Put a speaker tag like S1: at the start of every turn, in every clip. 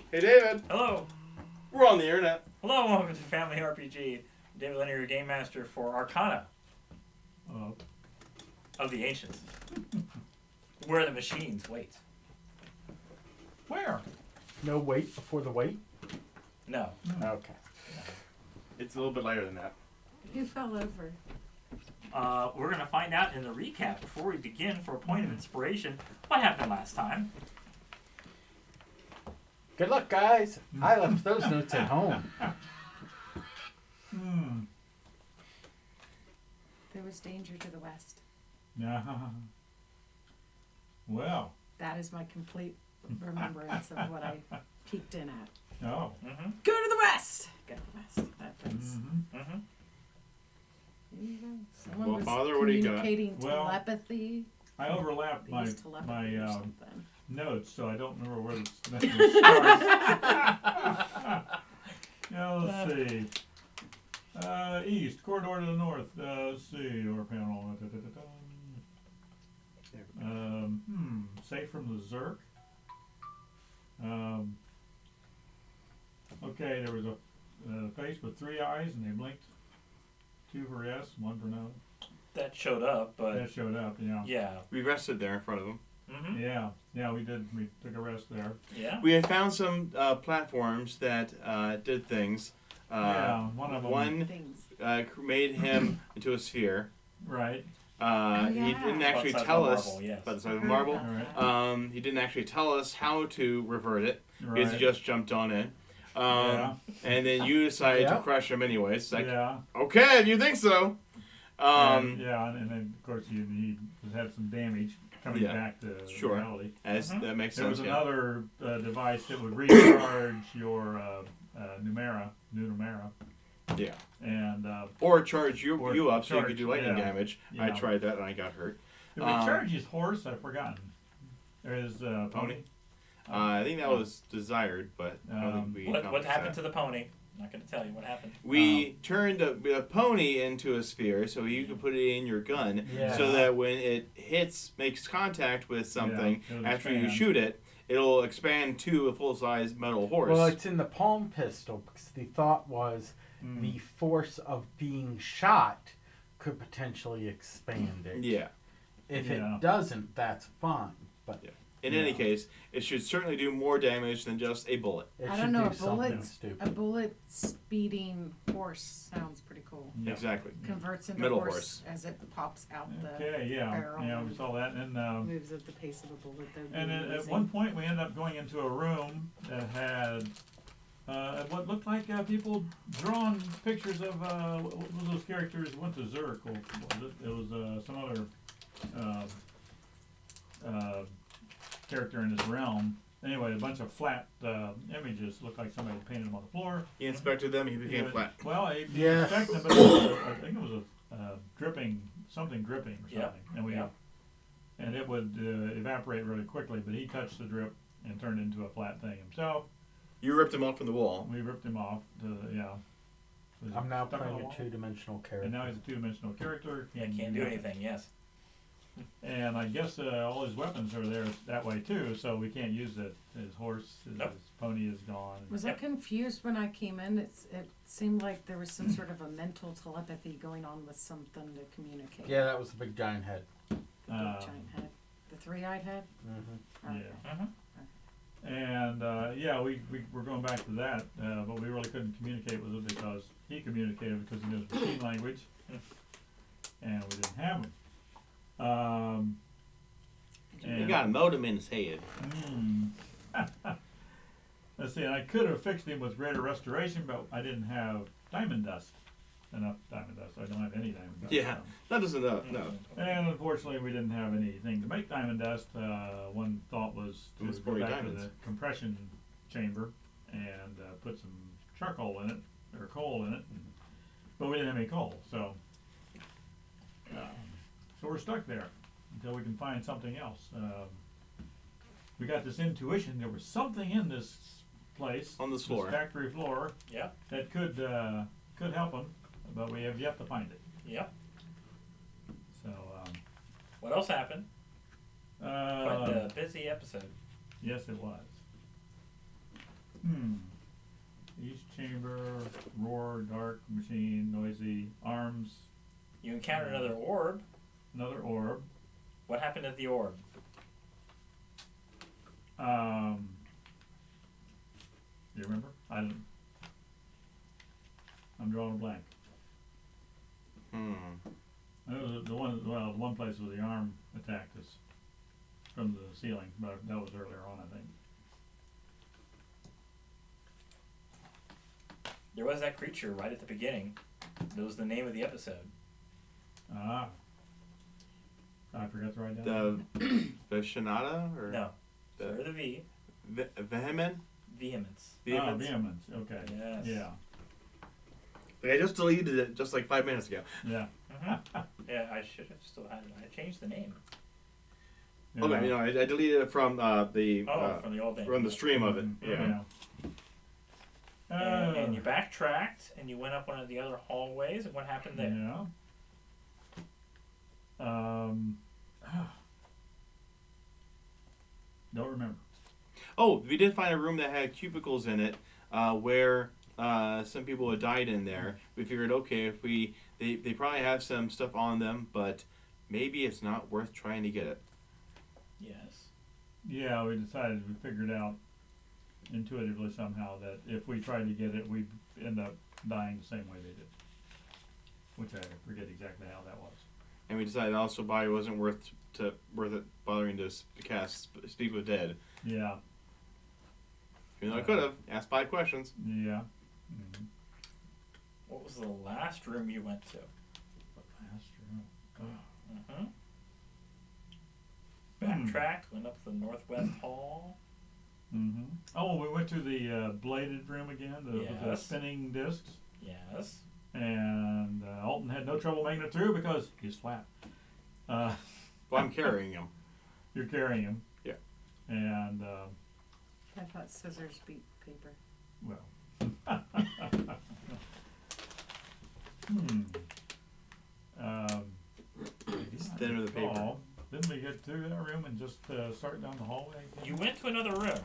S1: Hey, David.
S2: Hello.
S1: We're on the internet.
S2: Hello, welcome to Family RPG. David Leonard, your game master for Arcana of the Ancients. Where the machines wait.
S3: Where?
S4: No wait before the wait?
S2: No.
S4: Okay.
S1: It's a little bit lighter than that.
S5: Who fell over?
S2: We're going to find out in the recap before we begin for a point of inspiration what happened last time.
S4: Good luck, guys. I left those notes at home.
S5: There was danger to the west.
S3: Well.
S5: That is my complete remembrance of what I peeked in at.
S3: Oh.
S2: Mm-hmm.
S5: Go to the west! Go to the west. That's...
S2: Mm-hmm.
S5: Someone
S1: Well,
S5: was
S1: Father, what do you got?
S5: communicating
S3: Well,
S5: telepathy.
S3: I overlapped my
S5: Used telepathy or something.
S3: notes, so I don't remember where this message starts. Now, let's see. East, corridor to the north. Let's see, or panel. Safe from the Zerk. Okay, there was a face with 3 eyes, and they blinked. 2 for yes, 1 for no.
S2: That showed up, but...
S3: That showed up, yeah.
S2: Yeah.
S1: We rested there in front of them.
S2: Mm-hmm.
S3: Yeah, we did. We took a rest there.
S2: Yeah.
S1: We had found some platforms that did things.
S3: One of them.
S1: One made him into a sphere.
S3: Right.
S1: He didn't actually
S2: About the size
S1: tell
S2: of a
S1: us
S2: marble, yes.
S1: about the size of a marble.
S3: All right.
S1: He didn't actually tell us how to revert it because he
S3: Right.
S1: just jumped on in. And then you decided to crush him anyways. It's like, okay, if you think so.
S3: And then of course he had some damage coming back to reality.
S1: That makes
S3: There
S1: sense.
S3: was another device that would recharge your Numera.
S1: Yeah.
S3: And
S1: or charge you up so you
S3: charge,
S1: could do lightning damage.
S3: Yeah.
S1: I tried that and I got hurt.
S3: did we charge his horse? I've forgotten. Or his pony?
S1: I think that was desired, but I don't think we
S2: What
S1: accomplished
S2: happened
S1: that.
S2: to the pony? I'm not going to tell you what happened.
S1: We turned a pony into a sphere so you could put it in your gun so that when it makes contact with something after you shoot it, it'll expand to a full-size metal horse.
S4: Well, it's in the palm pistol because the thought was the force of being shot could potentially expand it.
S1: Yeah.
S4: If it doesn't, that's fine. But
S1: in any case, it should certainly do more damage than just a bullet.
S5: I don't know, a bullet speeding horse sounds pretty cool.
S1: Yeah. Exactly.
S5: Converts into
S1: Middle
S5: horse as it pops out the barrel.
S3: Yeah, we saw that. And
S5: moves at the pace of a bullet.
S3: And at one point we ended up going into a room that had what looked like people drawn pictures of what was those characters went to Zerk, or was it? It was some other character in this realm. Anyway, a bunch of flat images looked like somebody painted them on the floor.
S1: He inspected them, he became flat.
S3: Well, he inspected them, but I think it was a dripping or something. And it would evaporate really quickly, but he touched the drip and turned into a flat thing himself.
S1: You ripped him off from the wall.
S3: We ripped him off.
S4: I'm now playing a 2-dimensional character.
S3: And now he's a 2-dimensional character.
S2: Yeah, can't do anything, yes.
S3: And I guess all his weapons are there that way too, so we can't use it. His horse, his pony is gone.
S5: Was I confused when I came in? It seemed like there was some sort of a mental telepathy going on with something to communicate.
S4: Yeah, that was the big giant head.
S5: The big giant head. The 3-eyed head?
S4: Mm-hmm.
S5: Okay.
S3: Yeah. And we were going back to that, but we really couldn't communicate with it because he communicated because he knows machine language, and we didn't have him.
S1: He got a modem in his head.
S3: Let's see, and I could have fixed him with greater restoration, but I didn't have enough diamond dust. I don't have any diamond dust.
S1: Yeah, that isn't enough, no.
S3: And unfortunately, we didn't have anything to make diamond dust. One thought was to go back to the compression chamber and put some charcoal in it, or coal in it, but we didn't have any coal, so we're stuck there until we can find something else. We got this intuition there was something in this place
S1: on this floor,
S3: factory floor, that could help them, but we have yet to find it.
S2: Yep.
S3: So
S2: what else happened? Quite a busy episode.
S3: Yes, it was. East chamber, roar, dark, machine, noisy, arms.
S2: You encounter another orb.
S3: Another orb.
S2: What happened at the orb?
S3: Do you remember? I'm drawing a blank. The one place where the arm attacked us from the ceiling, but that was earlier on, I think.
S2: There was that creature right at the beginning. That was the name of the episode.
S3: I forgot to write down.
S1: The Shinada or
S2: No. Start with a V.
S1: Vehement?
S2: Vehemence.
S3: Vehemence. Okay.
S2: Yes.
S3: Yeah.
S1: Like I just deleted it just like 5 minutes ago.
S3: Yeah.
S2: Yeah, I should have still had it. I changed the name.
S3: Yeah.
S1: Okay, I deleted it from
S2: from the old name.
S1: from the stream of it.
S3: Yeah.
S2: And you backtracked and you went up one of the other hallways. And what happened there?
S3: Yeah. Don't remember.
S1: Oh, we did find a room that had cubicles in it, where some people had died in there. We figured, okay, if they probably have some stuff on them, but maybe it's not worth trying to get it.
S2: Yes.
S3: Yeah, we figured out intuitively somehow that if we tried to get it, we'd end up dying the same way they did. Which I forget exactly how that was.
S1: And we decided also probably wasn't worth it bothering to cast Speak with Dead.
S3: Yeah.
S1: Even though I could have asked 5 questions.
S3: Yeah.
S2: What was the last room you went to?
S3: Last room.
S2: Backtracked, went up the northwest hall.
S3: Oh, we went to the bladed room again, with the
S2: Yes.
S3: spinning discs.
S2: Yes.
S3: And Alton had no trouble making it through because he's flat.
S1: Well, I'm carrying him.
S3: You're carrying him.
S1: Yeah.
S3: And,
S5: I thought scissors beat paper.
S3: well.
S1: It's thinner the paper.
S3: Oh, didn't we get through that room and just start down the hallway?
S2: You went to another room.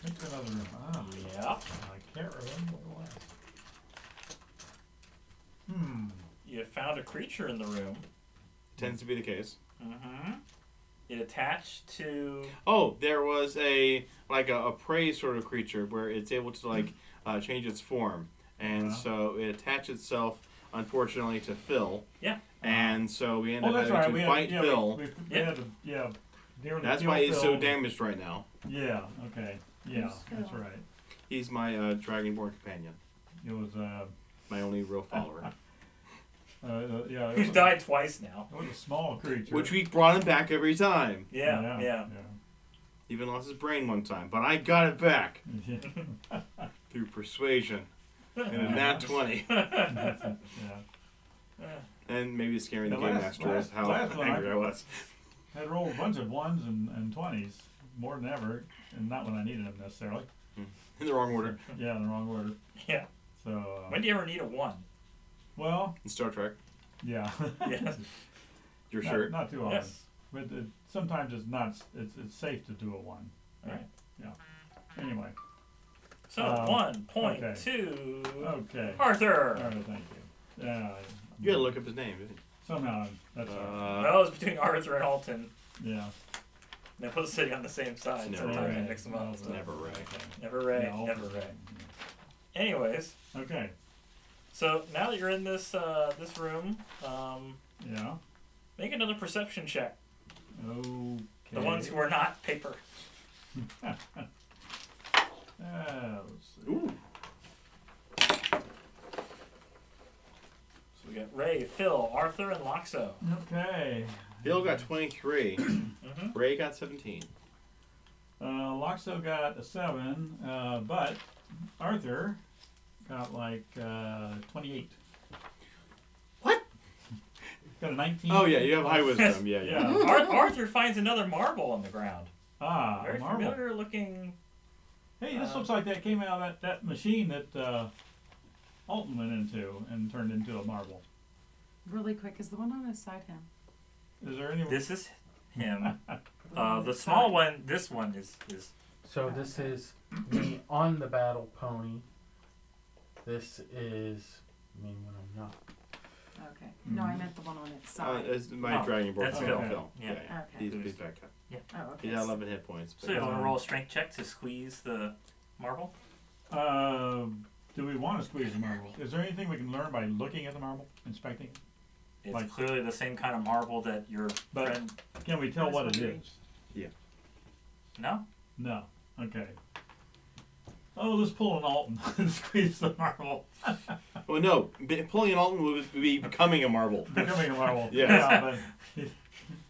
S3: Went to another room.
S2: Yep.
S3: I can't remember what it was.
S2: You found a creature in the room.
S1: Tends to be the case.
S2: It attached to...
S1: Oh, there was a prey sort of creature where it's able to change its form. And so it attached itself, unfortunately, to Phil.
S2: Yeah.
S1: And so we ended up
S3: that's
S1: having
S3: right.
S1: to fight Phil.
S3: That's
S1: why he's so damaged right now.
S3: Yeah, okay. Yeah, that's right.
S1: He's my Dragonborn companion.
S3: It was
S1: my only real follower.
S2: Who's died twice now.
S3: It was a small creature.
S1: Which we brought him back every time.
S2: Yeah.
S1: Even lost his brain one time, but I got it back through persuasion and a nat 20. And maybe scaring the game master is how angry I was.
S3: Had rolled a bunch of 1s and 20s, more than ever, and not when I needed them necessarily.
S1: In the wrong order.
S3: Yeah, in the wrong order.
S2: Yeah.
S3: So.
S2: When do you ever need a 1?
S3: Well.
S1: In Star Trek.
S3: Yeah.
S2: Yes.
S3: You're
S1: sure?
S3: Not too often.
S2: Yes.
S3: But sometimes it's not. It's safe to do a 1.
S2: Right.
S3: Yeah. Anyway.
S2: So 1.2.
S3: Okay.
S2: Arthur.
S3: All right. Thank you. Yeah.
S1: You gotta look up his name, didn't you?
S3: Somehow that's.
S2: Well, it was between Arthur and Alton.
S3: Yeah.
S2: They're both sitting on the same side.
S1: It's
S2: Sometimes
S1: never
S2: I
S1: Ray.
S2: mix them up.
S1: It's never Ray.
S2: Never Ray.
S3: Yeah,
S2: Never Ray. Anyways.
S3: Okay.
S2: So now that you're in this this room,
S3: Yeah.
S2: make another perception check.
S3: Okay.
S2: The ones who are not paper.
S3: Let's see.
S1: Ooh.
S2: So we got Ray, Phil, Arthur, and Loxo.
S3: Okay.
S1: Bill got 23. Ray got 17.
S3: Loxo got a 7, but Arthur got 28.
S1: What?
S3: Got a 19.
S1: Oh yeah, you have high wisdom. Yeah.
S3: Yeah.
S2: Arthur finds another marble on the ground. Very
S3: marble.
S2: familiar looking.
S3: Hey, this looks like that came out of that machine that Alton went into and turned into a marble.
S5: Really quick, is the one on his side him?
S3: Is there any?
S2: This is him. The small one. This one is
S4: So this is me on the battle pony. This is me when I'm not.
S5: Okay. No, I meant the one on its side.
S1: It's my Dragonborn.
S2: That's
S1: Phil.
S2: Phil. Yeah.
S5: Okay.
S1: He's back up.
S5: Oh, okay.
S1: He's at 11 hit points.
S2: So you want to roll a strength check to squeeze the marble?
S3: Do we want to squeeze the marble? Is there anything we can learn by looking at the marble, inspecting it?
S2: It's
S3: Like-
S2: clearly the same kind of marble that your friend...
S3: Can we tell what it is?
S2: No?
S3: No. Okay. Oh, let's pull an Alton and squeeze the marble.
S1: Well, no. Pulling an Alton would be becoming a marble.
S3: Becoming a marble.
S1: Yes.
S3: Yeah, but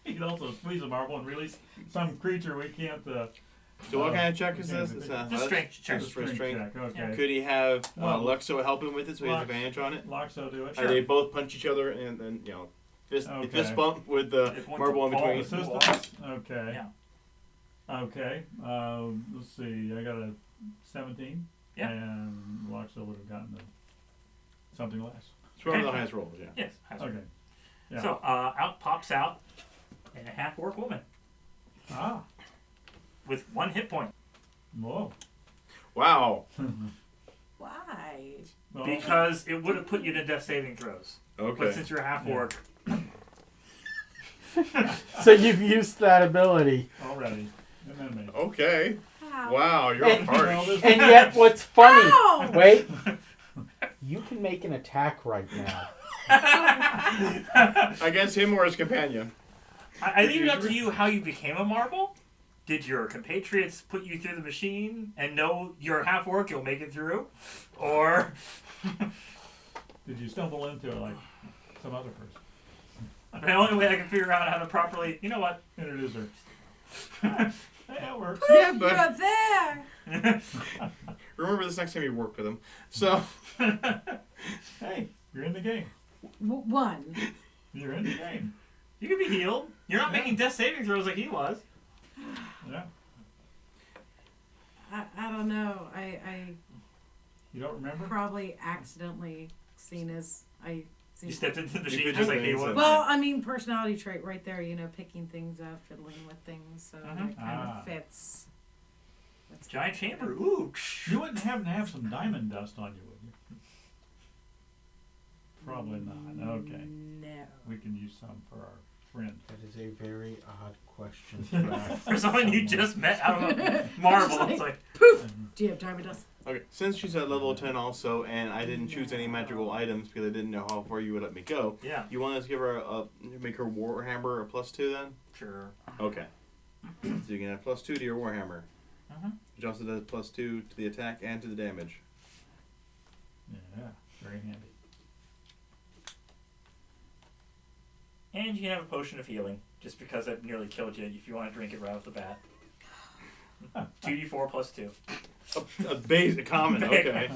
S3: he can also squeeze a marble and release some creature we can't.
S1: So what kind of check is this? It's
S2: Just strength check.
S1: Just for strength.
S3: check. Okay.
S1: Could he have
S3: Well,
S1: Luxo help him with it so he has
S3: Lux-
S1: advantage on it?
S3: Loxo do it.
S1: Or they both punch each other and then, fist
S3: Okay.
S1: bump with the
S2: If one
S1: marble in
S2: can
S1: between.
S3: Assistance. Okay.
S2: Yeah.
S3: Okay. Let's see. I got a 17.
S2: Yeah.
S3: And Loxo would have gotten something less.
S1: It's one of the highest rolls, yeah.
S2: Yes. has
S3: Okay.
S2: it.
S3: Yeah.
S2: So out pops out a half-orc woman with 1 hit point.
S3: Whoa.
S1: Wow.
S5: Why?
S3: Well,
S2: Because it would have put you to death saving throws. But
S1: Okay.
S2: since you're a half-orc,
S4: So you've used that ability.
S3: already. And then me.
S1: Okay.
S5: How?
S1: Wow, you're
S4: And-
S1: harsh.
S4: And yet, what's funny?
S5: Ow!
S4: Wait. You can make an attack right now.
S1: Against him or his companion.
S2: I leave it up to you how you became a marble. Did your compatriots put you through the machine and know you're a half-orc, you'll make it through? Or...
S3: Did you stumble into it like some other person?
S2: The only way I can figure out how to properly... You know what?
S3: Introduce her. Hey, that works.
S1: Yeah, but
S5: You're there!
S1: remember this next time you work with him. So,
S3: Hey, you're in the game.
S5: One.
S3: You're in the game.
S2: You can be healed. You're not
S3: Yeah.
S2: making death saving throws like he was.
S3: Yeah.
S5: I don't know. I
S3: You don't remember?
S5: probably accidentally seen as I seen.
S2: You stepped into the
S1: You
S2: machine
S1: could
S2: just
S1: do
S2: like he
S1: things
S2: was.
S5: Well, I mean, personality trait right there. Picking things up, fiddling with things. So
S2: Mhm.
S5: it kind
S3: Ah.
S5: of fits. That's
S2: Giant chamber. Ooh.
S3: You wouldn't happen to have some diamond dust on you, would you? Probably not. Okay.
S5: No.
S3: We can use some for our friend.
S4: That is a very odd question to ask.
S2: For someone you just met out of a marble. It's like,
S5: Poof! Do you have diamond dust?
S1: okay, since she's at level 10 also, and I didn't choose any magical items because I didn't know how far you would let me go,
S2: yeah,
S1: you want us to give her make her Warhammer a +2 then?
S2: sure.
S1: Okay. So you can add +2 to your Warhammer.
S2: Mhm.
S1: Which also does +2 to the attack and to the damage.
S3: Yeah, very handy.
S2: And you can have a potion of healing, just because I've nearly killed you if you want to drink it right off the bat. 2d4 plus 2.
S1: A base, common, okay.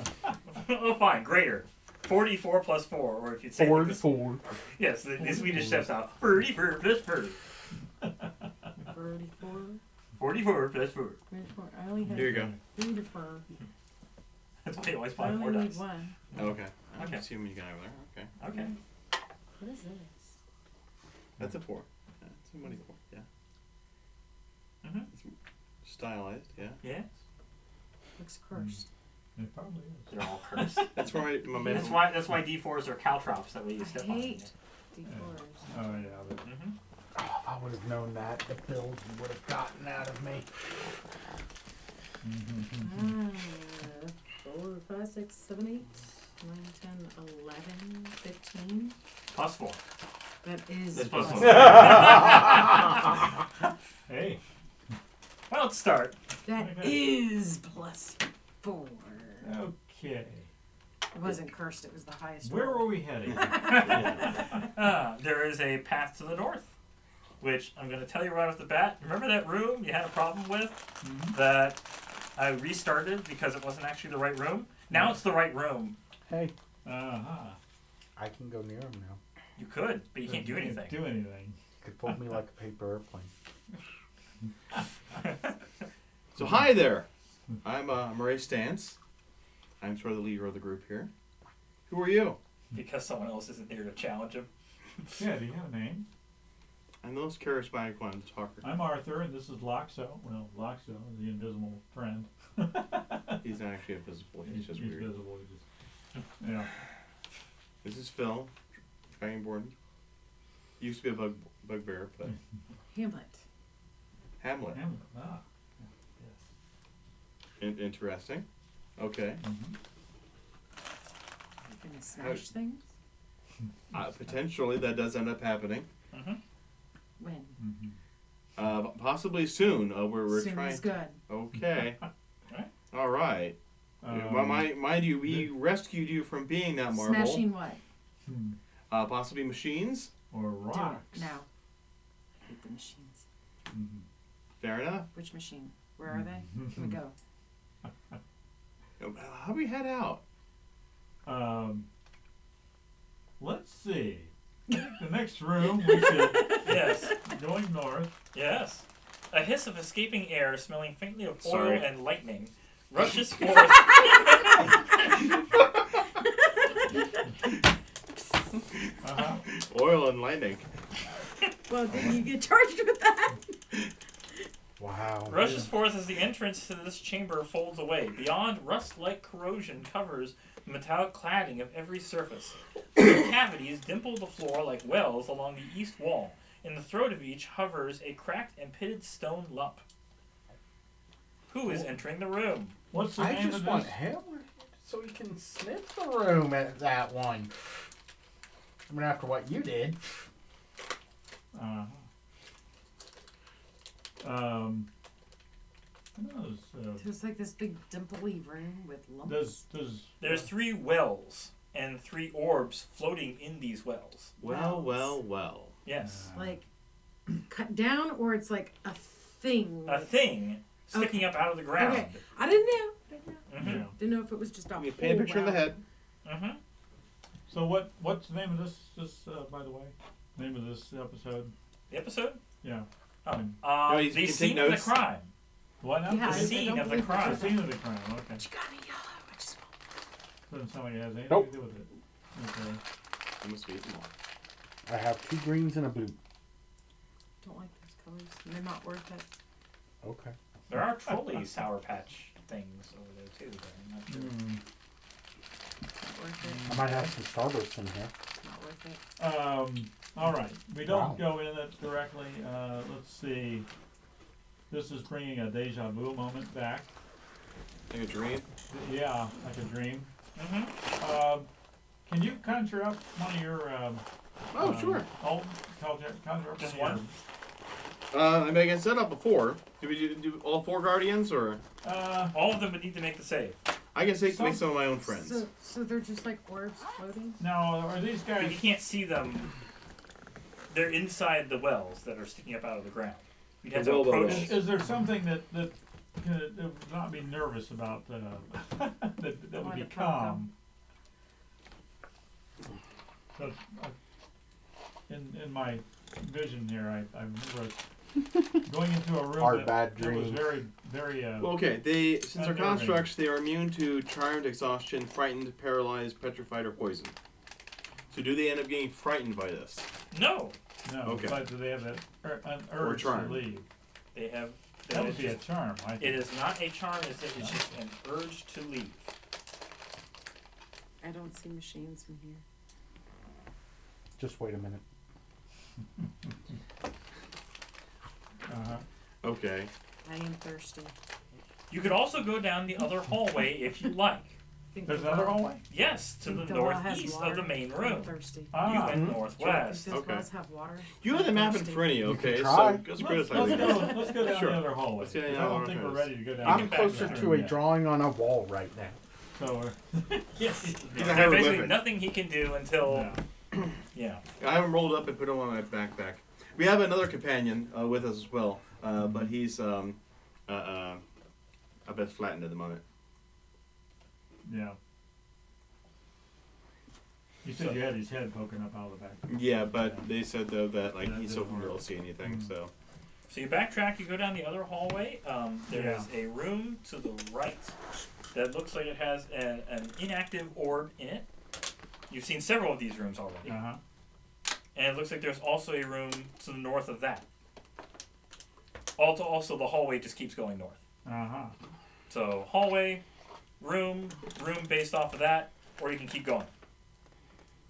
S2: Oh, fine, greater. 44 plus 4, or if you'd say... like this-
S4: 4.
S2: Yes, the Swedish steps out. 44 plus 4.
S5: 34.
S2: 44 plus 4.
S5: 34. I only have
S1: Here you go.
S5: 34.
S2: That's why you always
S5: I
S2: find 4
S5: only need
S2: dice.
S5: one.
S1: Okay. I
S2: Okay.
S1: see what you got over there. Okay.
S2: Okay.
S5: What is this?
S1: That's a 4. Yeah, it's a money 4, yeah.
S2: Mm-hmm.
S1: It's stylized, yeah.
S2: Yes.
S5: Looks cursed.
S3: It probably is.
S2: They're all cursed.
S1: That's why my
S2: That's why D4s are caltrops, that way you
S5: I
S2: step on them.
S5: hate D4s.
S3: Oh, yeah. But
S2: Mm-hmm.
S4: Oh, if I would have known that, the build would have gotten out of me.
S3: Mm-hmm.
S5: 4, 5, 6, 7, 8, 9, 10, 11, 15.
S2: Plus 4.
S5: That is
S2: That's plus
S5: plus
S2: 4.
S3: Hey.
S2: Well, let's start.
S5: That is plus 4.
S3: Okay.
S5: It wasn't cursed, it was the highest
S3: Where
S5: roll.
S3: were we heading?
S2: There is a path to the north, which I'm going to tell you right off the bat. Remember that room you had a problem with that I restarted because it wasn't actually the right room? Now it's the right room.
S4: Hey,
S3: Uh-huh.
S4: I can go near him now.
S2: You could, but you can't do anything.
S3: Do anything.
S4: You could fold me like a paper airplane.
S1: So hi there. I'm Murray Stance. I'm sort of the leader of the group here. Who are you?
S2: Because someone else isn't there to challenge him.
S3: Yeah, do you have a name?
S1: I'm the most charismatic one, the talker.
S3: I'm Arthur, and this is Loxo. Well, Loxo, the invisible friend.
S1: He's not actually invisible. He's just weird.
S3: Visible. Yeah.
S1: This is Phil, Dragonborn. Used to be a bugbear, but
S5: Hamlet.
S1: Hamlet.
S3: Ah. Yes.
S1: Interesting. Okay.
S3: Mm-hmm.
S5: You're gonna smash things?
S1: Potentially, that does end up happening.
S2: Mm-hmm.
S5: When?
S3: Mm-hmm.
S1: Possibly soon. We're
S5: Soon
S1: trying.
S5: is good.
S1: Okay.
S2: Right.
S1: All right. Mind you, we rescued you from being that marble.
S5: Smashing what?
S1: Possibly machines.
S3: Or
S5: Do
S3: rocks.
S5: it now. I hate the machines.
S3: Mm-hmm.
S1: Fair enough.
S5: Which machine? Where are they? Can we go?
S1: How do we head out?
S3: Let's see. I think the next room we should.
S2: Yes.
S3: Going north.
S2: Yes. A hiss of escaping air, smelling faintly of oil
S1: Sorry.
S2: and lightning, rushes forth.
S1: Oil and lightning.
S5: Well, did you get charged with that?
S4: Wow.
S2: Rushes forth as the entrance to this chamber folds away. Beyond, rust-like corrosion covers the metallic cladding of every surface. Three cavities dimple the floor like wells along the east wall. In the throat of each hovers a cracked and pitted stone lump. Who is entering the room?
S3: What's the
S4: I
S3: name
S4: just
S3: of
S4: want
S3: this?
S4: Hamlet so he can sniff the room at that one. I mean, after what you did.
S5: It's like this big dimply room with lumps.
S2: There's 3 wells and 3 orbs floating in these wells.
S1: Well.
S2: Yes.
S5: Like cut down, or it's like a thing.
S2: A thing sticking up out of the ground.
S5: Okay, I didn't know.
S2: Mm-hmm.
S3: Yeah.
S5: Didn't know if it was just a
S1: You paint a picture in the head.
S2: Mm-hmm.
S3: So what's the name of this by the way? Name of this episode?
S2: The episode?
S3: Yeah.
S2: Oh,
S1: you
S2: the
S1: can
S2: scene
S1: take
S2: of the
S1: notes.
S2: crime.
S3: What now?
S5: Yeah,
S2: The
S5: I
S2: scene
S5: don't
S2: of the
S5: believe
S2: crime.
S3: The scene of the crime. Okay.
S5: But you got me yellow. I just
S3: Doesn't sound like it has anything
S4: Nope.
S3: to do with it. Okay.
S1: I must eat them all.
S4: I have 2 greens and a blue.
S5: don't like those colors. And they're not worth it.
S4: Okay.
S2: There are trolley Sour Patch things over there too. But I'm not sure.
S5: Not worth it.
S4: I might have some Starbursts in here.
S5: Not worth it.
S3: All right. We don't
S4: Wow.
S3: go in it directly. Let's see. This is bringing a deja vu moment back.
S1: Like a dream.
S3: Yeah, like a dream.
S2: Mm-hmm.
S3: Can you conjure up one of your?
S1: Sure.
S2: Just
S3: Conjure up
S2: one?
S3: one.
S1: I mean, I can set up a 4. Do we do all 4 guardians, or
S2: All of them would need to make the save.
S1: I can make some of my own friends.
S5: So they're just like orbs floating?
S3: No, are these
S2: But
S3: guys?
S2: you can't see them. They're inside the wells that are sticking up out of the ground. You'd have
S1: The
S2: to
S1: well
S2: approach.
S1: wells.
S3: Is there something that would not be nervous about? that would be
S5: Wanted to poke
S3: calm. But, in my vision here, I remember going into a room
S4: Our
S3: that
S4: bad
S3: was
S4: dreams.
S3: very.
S1: Well, okay, since they're
S3: Unnerving.
S1: constructs, they are immune to charmed, exhaustion, frightened, paralyzed, petrified, or poisoned. So do they end up getting frightened by this?
S2: No,
S3: No,
S1: Okay.
S3: but do they have an
S1: Or
S3: urge to
S1: charm.
S3: leave?
S2: they have.
S3: That would be a charm, I think.
S2: It is not a charm. It's just an urge to leave.
S5: I don't see machines from here.
S4: Just wait a minute.
S3: Uh-huh.
S1: Okay.
S5: I am thirsty.
S2: You could also go down the other hallway if you like.
S5: Think
S3: There's
S5: the
S3: another
S5: well-
S3: hallway?
S2: Yes, to
S5: think
S2: the
S5: well has
S2: northeast
S5: water?
S2: of the main
S5: I'm
S2: room.
S5: thirsty.
S2: You
S3: Ah.
S2: went
S4: Mhm.
S5: Think
S2: northwest.
S5: those
S1: Okay.
S5: wells have water?
S1: You have the
S5: I'm
S1: map in
S5: thirsty.
S1: front of you,
S4: You
S1: okay?
S4: can
S1: So
S4: try.
S1: let's
S3: Let's
S1: criticize
S3: go
S1: it.
S3: down
S1: Sure.
S3: the other hallway.
S1: Let's go down
S3: 'cause
S1: the
S3: I don't
S1: other
S3: think we're
S1: hallway.
S3: ready to go down.
S4: I'm
S2: get back
S4: closer
S2: there.
S4: to a drawing on a wall right now.
S3: So,
S2: Yes.
S1: He's a
S2: There's
S1: hieroglyphic.
S2: basically nothing he can do until.
S3: yeah.
S2: Yeah.
S1: I have him rolled up and put him on my backpack. We have another companion with us as well, but he's a bit flattened at the moment.
S3: Yeah. You said you had his head poking up out of the back.
S1: Yeah, but they said though that like
S3: That
S1: he still
S3: didn't
S1: can
S3: work.
S1: really see anything.
S3: Mm.
S1: So
S2: So you backtrack, you go down the other hallway. There is a room to the right that looks like it has an inactive orb in it. You've seen several of these rooms already.
S3: Uh-huh.
S2: And it looks like there's also a room to the north of that. Also, the hallway just keeps going north.
S3: Uh-huh.
S2: So, hallway, room based off of that, or you can keep going.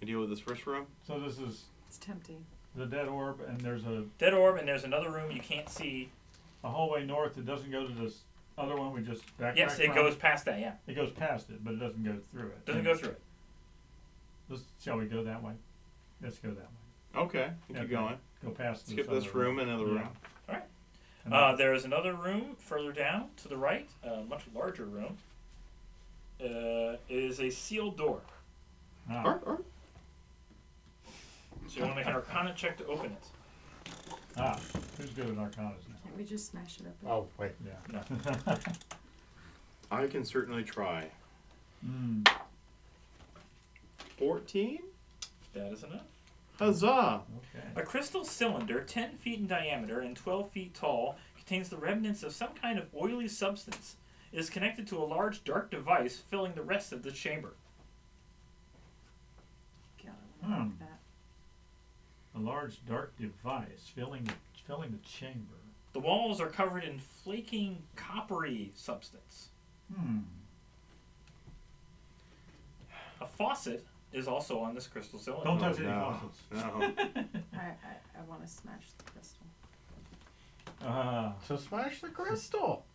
S1: You deal with this first room?
S3: So this is
S5: It's tempting.
S3: the dead orb, and there's a
S2: Dead orb, and there's another room you can't see.
S3: hallway north that doesn't go to this other one we just backtracked
S2: Yes, it
S3: from.
S2: goes past that, yeah.
S3: It goes past it, but it doesn't go through it.
S2: Doesn't go through it.
S3: Shall we go that way? Let's go that way.
S1: Okay, keep going.
S3: Go past
S1: Skip this room and another room.
S2: Alright. There's another room further down to the right, a much larger room. It is a sealed door.
S3: Ah.
S2: So you want to make an Arcana check to open it.
S3: Who's good at Arcanas now?
S5: Can't we just smash it up?
S4: Oh, wait.
S3: Yeah.
S2: No.
S1: I can certainly try. 14?
S2: That is enough.
S1: Huzzah!
S3: Okay.
S2: A crystal cylinder 10 feet in diameter and 12 feet tall contains the remnants of some kind of oily substance. It is connected to a large dark device filling the rest of the chamber.
S5: God, I wanna like that.
S3: A large dark device filling the chamber.
S2: The walls are covered in flaking coppery substance. A faucet is also on this crystal cylinder.
S3: Don't touch any
S1: no.
S3: faucets.
S1: No.
S5: I want to smash the crystal.
S4: So smash the crystal.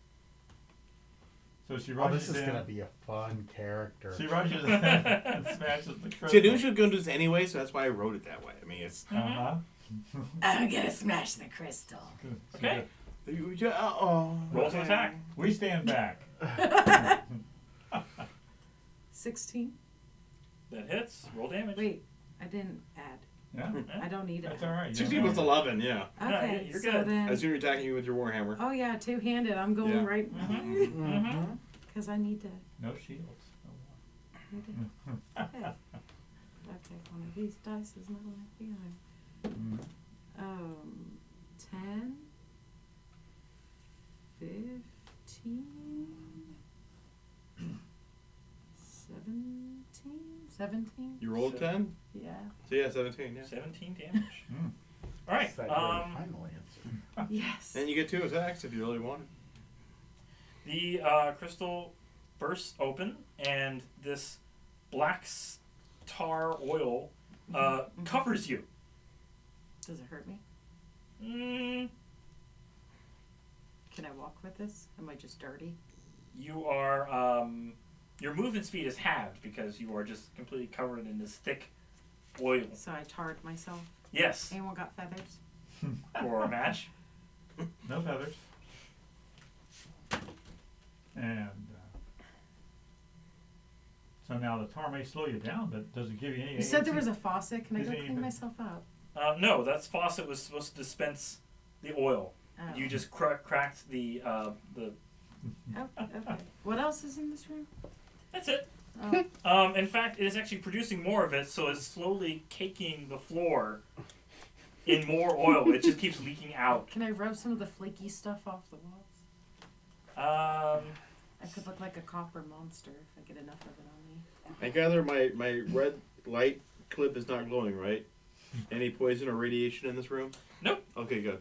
S3: So she
S4: Oh,
S3: rushes
S4: this is
S3: in.
S4: gonna be a fun character.
S3: She rushes in and smashes the crystal.
S1: See, I knew she was going to do this anyway, so that's why I wrote it that way. I mean, it's...
S3: Uh-huh.
S5: I'm gonna smash the crystal.
S2: Okay.
S1: Roll
S2: to attack.
S3: We stand back.
S5: 16.
S2: That hits. Roll damage.
S5: Wait, I didn't add.
S3: Yeah,
S5: I don't need it.
S3: that's all right.
S1: 16 plus 11, yeah.
S5: Okay,
S2: you're
S5: so
S2: good.
S5: then.
S1: I assume you're attacking you with your warhammer.
S5: Oh yeah, two-handed. I'm going
S1: Yeah.
S5: right because I need to.
S3: No shields.
S5: Okay, one of these dice is not left behind. 10, 15, 17.
S1: You rolled 10?
S5: Yeah.
S1: So yeah, 17, yeah.
S2: 17 damage. Alright.
S4: Is that your final answer?
S5: Yes.
S1: And you get 2 attacks if you really want it.
S2: The crystal bursts open, and this black tar oil covers you.
S5: Does it hurt me? Can I walk with this? Am I just dirty?
S2: You are, your movement speed is halved because you are just completely covered in this thick oil.
S5: So I tarred myself.
S2: Yes.
S5: Anyone got feathers?
S2: For a match.
S3: No feathers. And so now the tar may slow you down, but does it give you any?
S5: You said there was a faucet. Can I
S3: Is
S5: go
S3: it
S5: clean
S3: even-
S5: myself up?
S2: No, that faucet was supposed to dispense the oil.
S5: Oh.
S2: You just cracked the.
S5: Oh, okay. What else is in this room?
S2: That's it.
S5: Oh.
S2: In fact, it is actually producing more of it, so it's slowly caking the floor in more oil. It just keeps leaking out.
S5: Can I rub some of the flaky stuff off the walls? I could look like a copper monster if I get enough of it on me.
S1: I gather my red light clip is not glowing, right? Any poison or radiation in this room?
S2: Nope.
S1: Okay, good.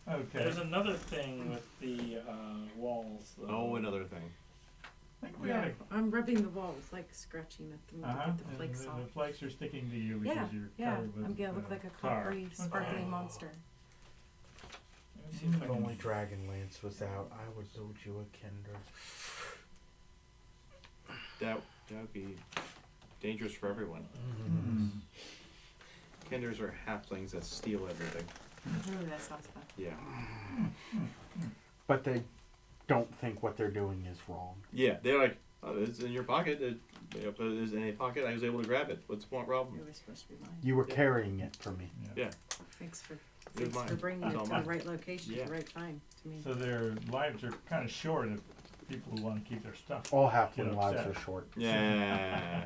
S3: Okay.
S2: There's another thing with the walls. Though.
S1: Oh, another thing.
S3: I think we
S5: Yeah,
S3: oughta-
S5: I'm rubbing the walls, like scratching at them to get the
S3: and
S5: flakes off.
S3: the flakes are sticking to you because
S5: Yeah,
S3: you're
S5: yeah.
S3: covered with
S5: I'm gonna look like a
S3: tar.
S5: coppery, sparkly monster.
S2: Let me see if I
S4: If
S2: can.
S4: only Dragonlance was out, I would build you a Kinder.
S1: That would be dangerous for everyone.
S3: Mm.
S1: Kinders are halflings that steal everything.
S5: Ooh, that sounds fun.
S1: Yeah.
S4: But they don't think what they're doing is wrong.
S1: Yeah, they're like, oh, it's in your pocket. It is in a pocket. I was able to grab it. What's the problem?
S5: It was supposed to be mine.
S4: You were carrying it for me.
S1: Yeah.
S5: Thanks for
S1: It was mine.
S5: bringing
S1: It's
S5: it
S1: all
S5: to
S1: mine.
S5: the right location
S1: Yeah.
S5: at the right time to me.
S3: So their lives are kind of short if people who want to keep their stuff.
S4: All
S3: Get
S4: halfling lives
S3: upset.
S4: are short.
S1: Yeah.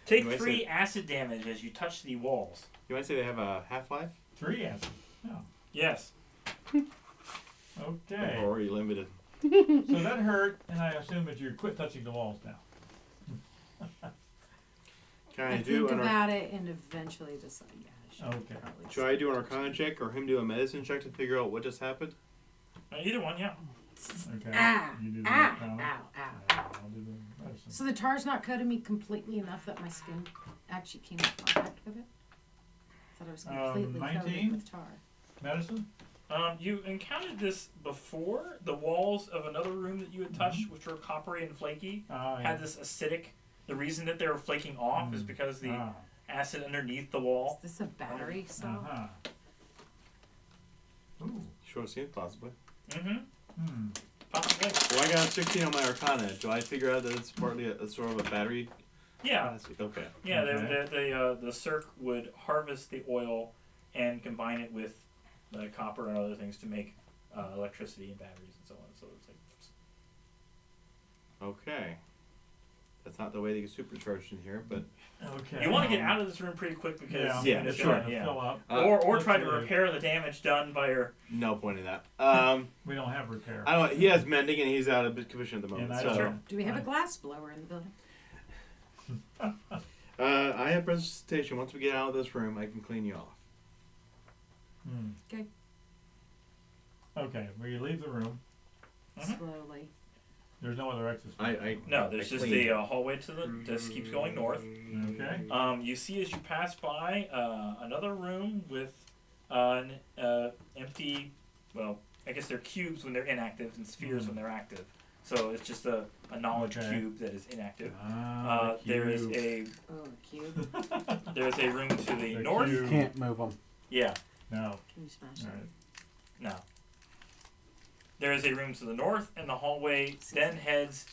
S2: Take
S1: You might
S2: 3
S1: say-
S2: acid damage as you touch the walls.
S1: You might say they have a half-life?
S3: 3 acid. No.
S2: Yes.
S3: Okay.
S1: Or are you limited?
S3: So that hurt, and I assume that you quit touching the walls now.
S1: Can I
S5: think about it and eventually decide. Yeah, I should
S3: Okay.
S5: probably
S1: Should I do an Arcana check or him do a medicine check to figure out what just happened?
S2: Either one, yeah.
S3: Okay.
S5: Ah,
S3: You do the
S5: ow,
S3: Arcana.
S5: ow.
S3: I'll do the medicine.
S5: So the tar's not coating me completely enough that my skin actually came in contact with it? I thought I was completely
S3: 19?
S5: coated with tar.
S3: Medicine?
S2: You encountered this before. The walls of another room that you had touched, which were coppery and flaky, had this acidic. The reason that they were flaking off is because the acid underneath the wall.
S5: Is this a battery cell?
S3: Ooh.
S1: Sure, seems possibly.
S2: Possibly.
S1: Well, I got a 16 on my Arcana. Do I figure out that it's partly a sort of a battery?
S2: Yeah.
S1: Okay.
S2: Yeah,
S3: Okay.
S2: the circ would harvest the oil and combine it with copper and other things to make electricity and batteries and so on. So it's like.
S1: Okay. That's not the way they get supercharged in here, but
S3: Okay.
S2: You want to get out of this room pretty quick because
S1: Yeah,
S2: it's
S1: sure.
S2: gonna-
S3: Fill up.
S2: or try to
S3: Absolutely.
S2: repair the damage done by your.
S1: no point in that.
S3: We don't have repair.
S1: I don't. He has mending and he's out of commission at the moment.
S3: And I
S1: So
S3: don't.
S5: Do we have a glass blower in the building?
S1: I have presentation. Once we get out of this room, I can clean you off.
S5: Okay.
S3: Okay, well, you leave the room.
S5: Slowly.
S3: There's no other exit.
S2: No, there's just the hallway to the. This keeps going north.
S3: Okay.
S2: You see as you pass by another room with an empty. Well, I guess they're cubes when they're inactive and spheres when they're active. So it's just a knowledge cube that is inactive. There is a
S5: cube.
S2: There's a room to the
S3: The
S2: north.
S3: cube.
S4: You can't move them.
S2: Yeah.
S3: No.
S5: Can you smash
S3: All
S5: it?
S3: right.
S2: No. There is a room to the north, and the hallway then heads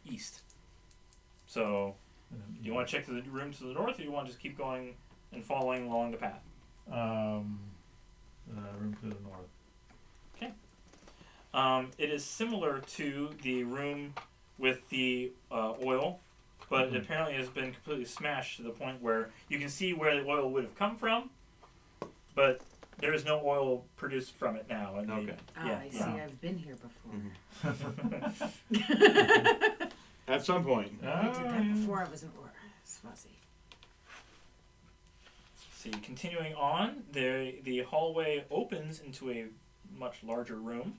S2: east. So, do you want to check the room to the north, or you want to just keep going and following along the path?
S3: Room to the north.
S2: It is similar to the room with the oil, but it apparently has been completely smashed to the point where you can see where the oil would have come from, but there is no oil produced from it now. And
S1: Okay.
S5: I see.
S3: yeah.
S5: I've been here before.
S1: At some point.
S5: I did that before I was in war. It's fuzzy.
S2: See, continuing on, the hallway opens into a much larger room.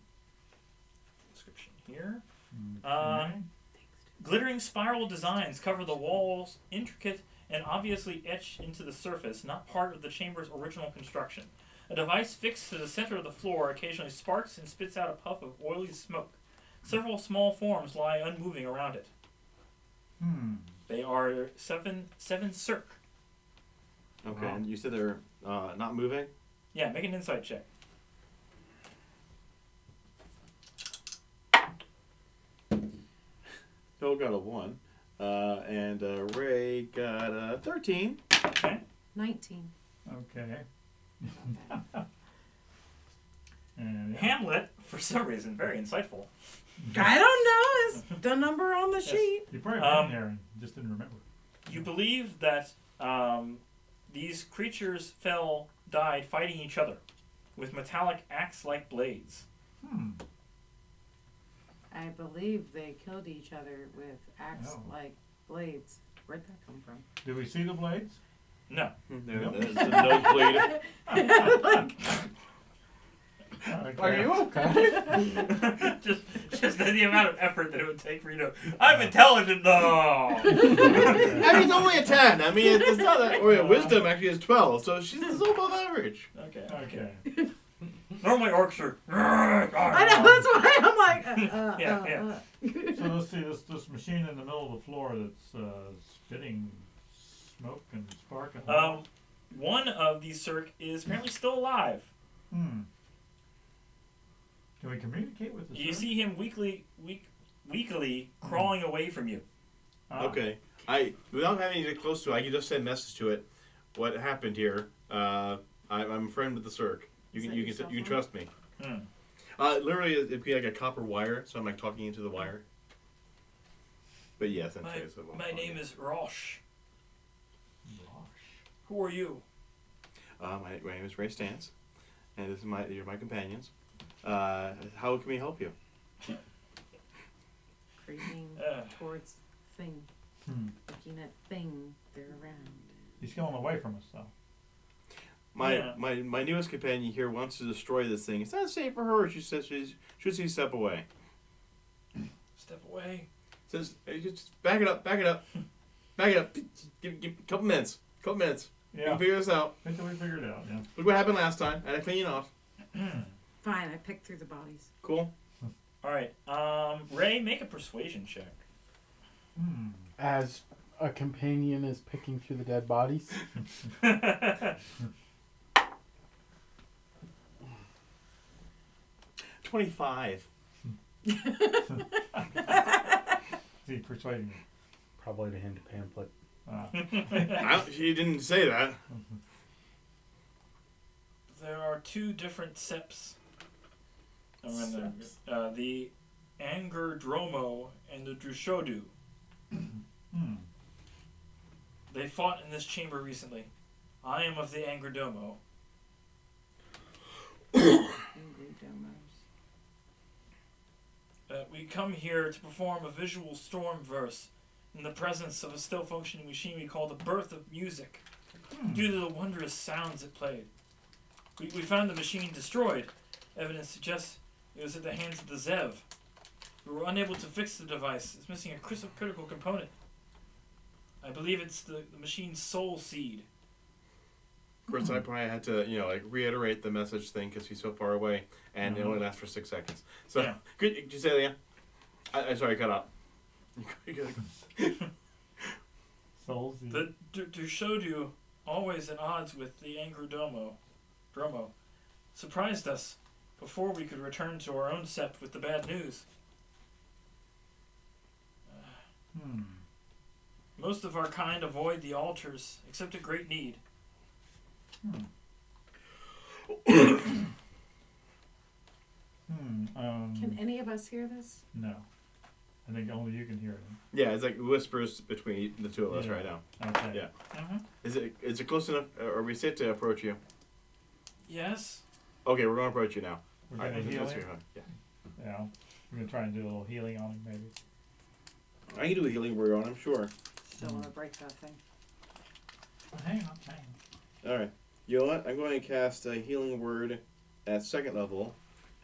S2: Description here.
S3: Okay.
S2: Glittering spiral designs cover the walls, intricate and obviously etched into the surface, not part of the chamber's original construction. A device fixed to the center of the floor occasionally sparks and spits out a puff of oily smoke. Several small forms lie unmoving around it. They are seven circ.
S1: Okay. And you said they're not moving.
S2: Yeah, make an insight check.
S1: Phil got a 1, and Ray got a 13.
S2: Okay.
S5: 19.
S3: Okay. And
S2: Hamlet, for some reason, very insightful.
S5: I don't know. It's the number on the sheet.
S3: you probably been there and just didn't remember.
S2: You believe that these creatures died fighting each other with metallic axe-like blades.
S5: I believe they killed each other with axe-like blades. Where'd that come from?
S3: Did we see the blades?
S2: No.
S1: There's a nosebleed.
S4: Are you okay?
S2: just the amount of effort that it would take for you to. I'm intelligent though.
S1: I mean, it's only a 10. I mean, it's not that. Or wisdom actually is 12, so she's a little above average.
S2: Okay.
S3: Okay.
S2: Normally orcs are.
S5: I know, that's why I'm like,
S2: Yeah.
S3: So let's see this machine in the middle of the floor that's spitting smoke and spark and
S2: One of these circ is apparently still alive.
S3: Can we communicate with the
S2: You
S3: circ?
S2: see him weakly crawling away from you.
S1: Okay. Without having to get close to it, I can just send a message to it. What happened here? I'm a friend with the Cirque. You can trust me. Literally, it'd be like a copper wire, so I'm like talking into the wire. But yes, I'm
S2: My name is Rosh. Who are you?
S1: My name is Ray Stance, and these are my companions. How can we help you?
S5: creeping towards thing. looking at things they're around.
S3: He's going away from us, though.
S1: My newest companion here wants to destroy this thing. It's not safe for her. She says should she step away.
S2: Step away.
S1: Says, hey, just back it up. Back it up. Give a couple minutes.
S3: Yeah.
S1: We can figure this out.
S3: Until we figure it out, yeah.
S1: Look what happened last time. I had to clean it off.
S5: Fine, I picked through the bodies.
S1: Cool.
S2: Alright, Ray, make a persuasion check.
S4: As a companion is picking through the dead bodies.
S1: 25.
S3: He persuading me.
S4: Probably to hand a pamphlet.
S1: She didn't say that.
S2: There are two different seps around there. The Angerdromo and the Drushodu. They fought in this chamber recently. I am of the Angerdromo.
S5: Angry domos.
S2: We come here to perform a visual storm verse in the presence of a still functioning machine we call the Birth of Music, due to the wondrous sounds it played. We found the machine destroyed. Evidence suggests it was at the hands of the Zev. We were unable to fix the device. It's missing a critical component. I believe it's the machine's soul seed.
S1: Of course, I probably had to, reiterate the message thing because he's so far away, and it only lasts for 6 seconds. So,
S2: Yeah.
S1: Good. Did you say that again? I'm sorry, cut out.
S3: Souls.
S2: The Drushodu, always at odds with the Angerdromo, surprised us before we could return to our own sept with the bad news. Most of our kind avoid the altars, except at great need.
S5: Can any of us hear this?
S3: No. I think only you can hear it.
S1: Yeah, it's like whispers between the two of us right now.
S3: Okay.
S1: Yeah.
S2: Mm-hmm.
S1: Is it close enough? Are we set to approach you?
S2: Yes.
S1: Okay, we're going to approach you now.
S3: We're going to heal him?
S1: Yeah.
S3: Yeah. We're going to try and do a little healing on him, maybe.
S1: I can do a healing word on him, sure.
S5: Still want to break that thing.
S3: Hang on.
S1: All right. You know what? I'm going to cast a healing word at 2nd level,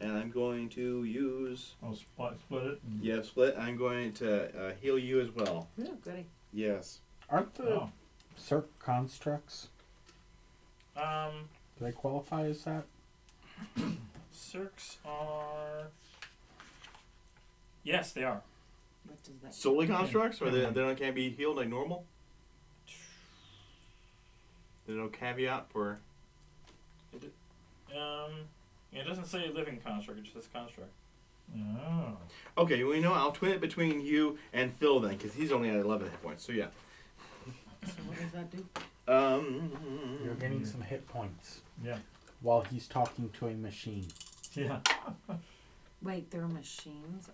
S1: and I'm going to use...
S3: I'll split it.
S1: Yeah, split. I'm going to heal you as well.
S5: Ooh, goody.
S1: Yes.
S4: Aren't the Circ constructs, do they qualify as that?
S2: Circs are... Yes, they are.
S5: What does that
S1: Solely constructs, or they can't be healed like normal? There's no caveat for...
S2: It doesn't say living construct, it just says construct.
S3: Oh.
S1: Okay, well, I'll twin it between you and Phil then, because he's only at 11 hit points, so yeah.
S5: So what does that do?
S4: You're getting some hit points.
S3: Yeah.
S4: While he's talking to a machine.
S3: Yeah.
S5: Wait, they're machines?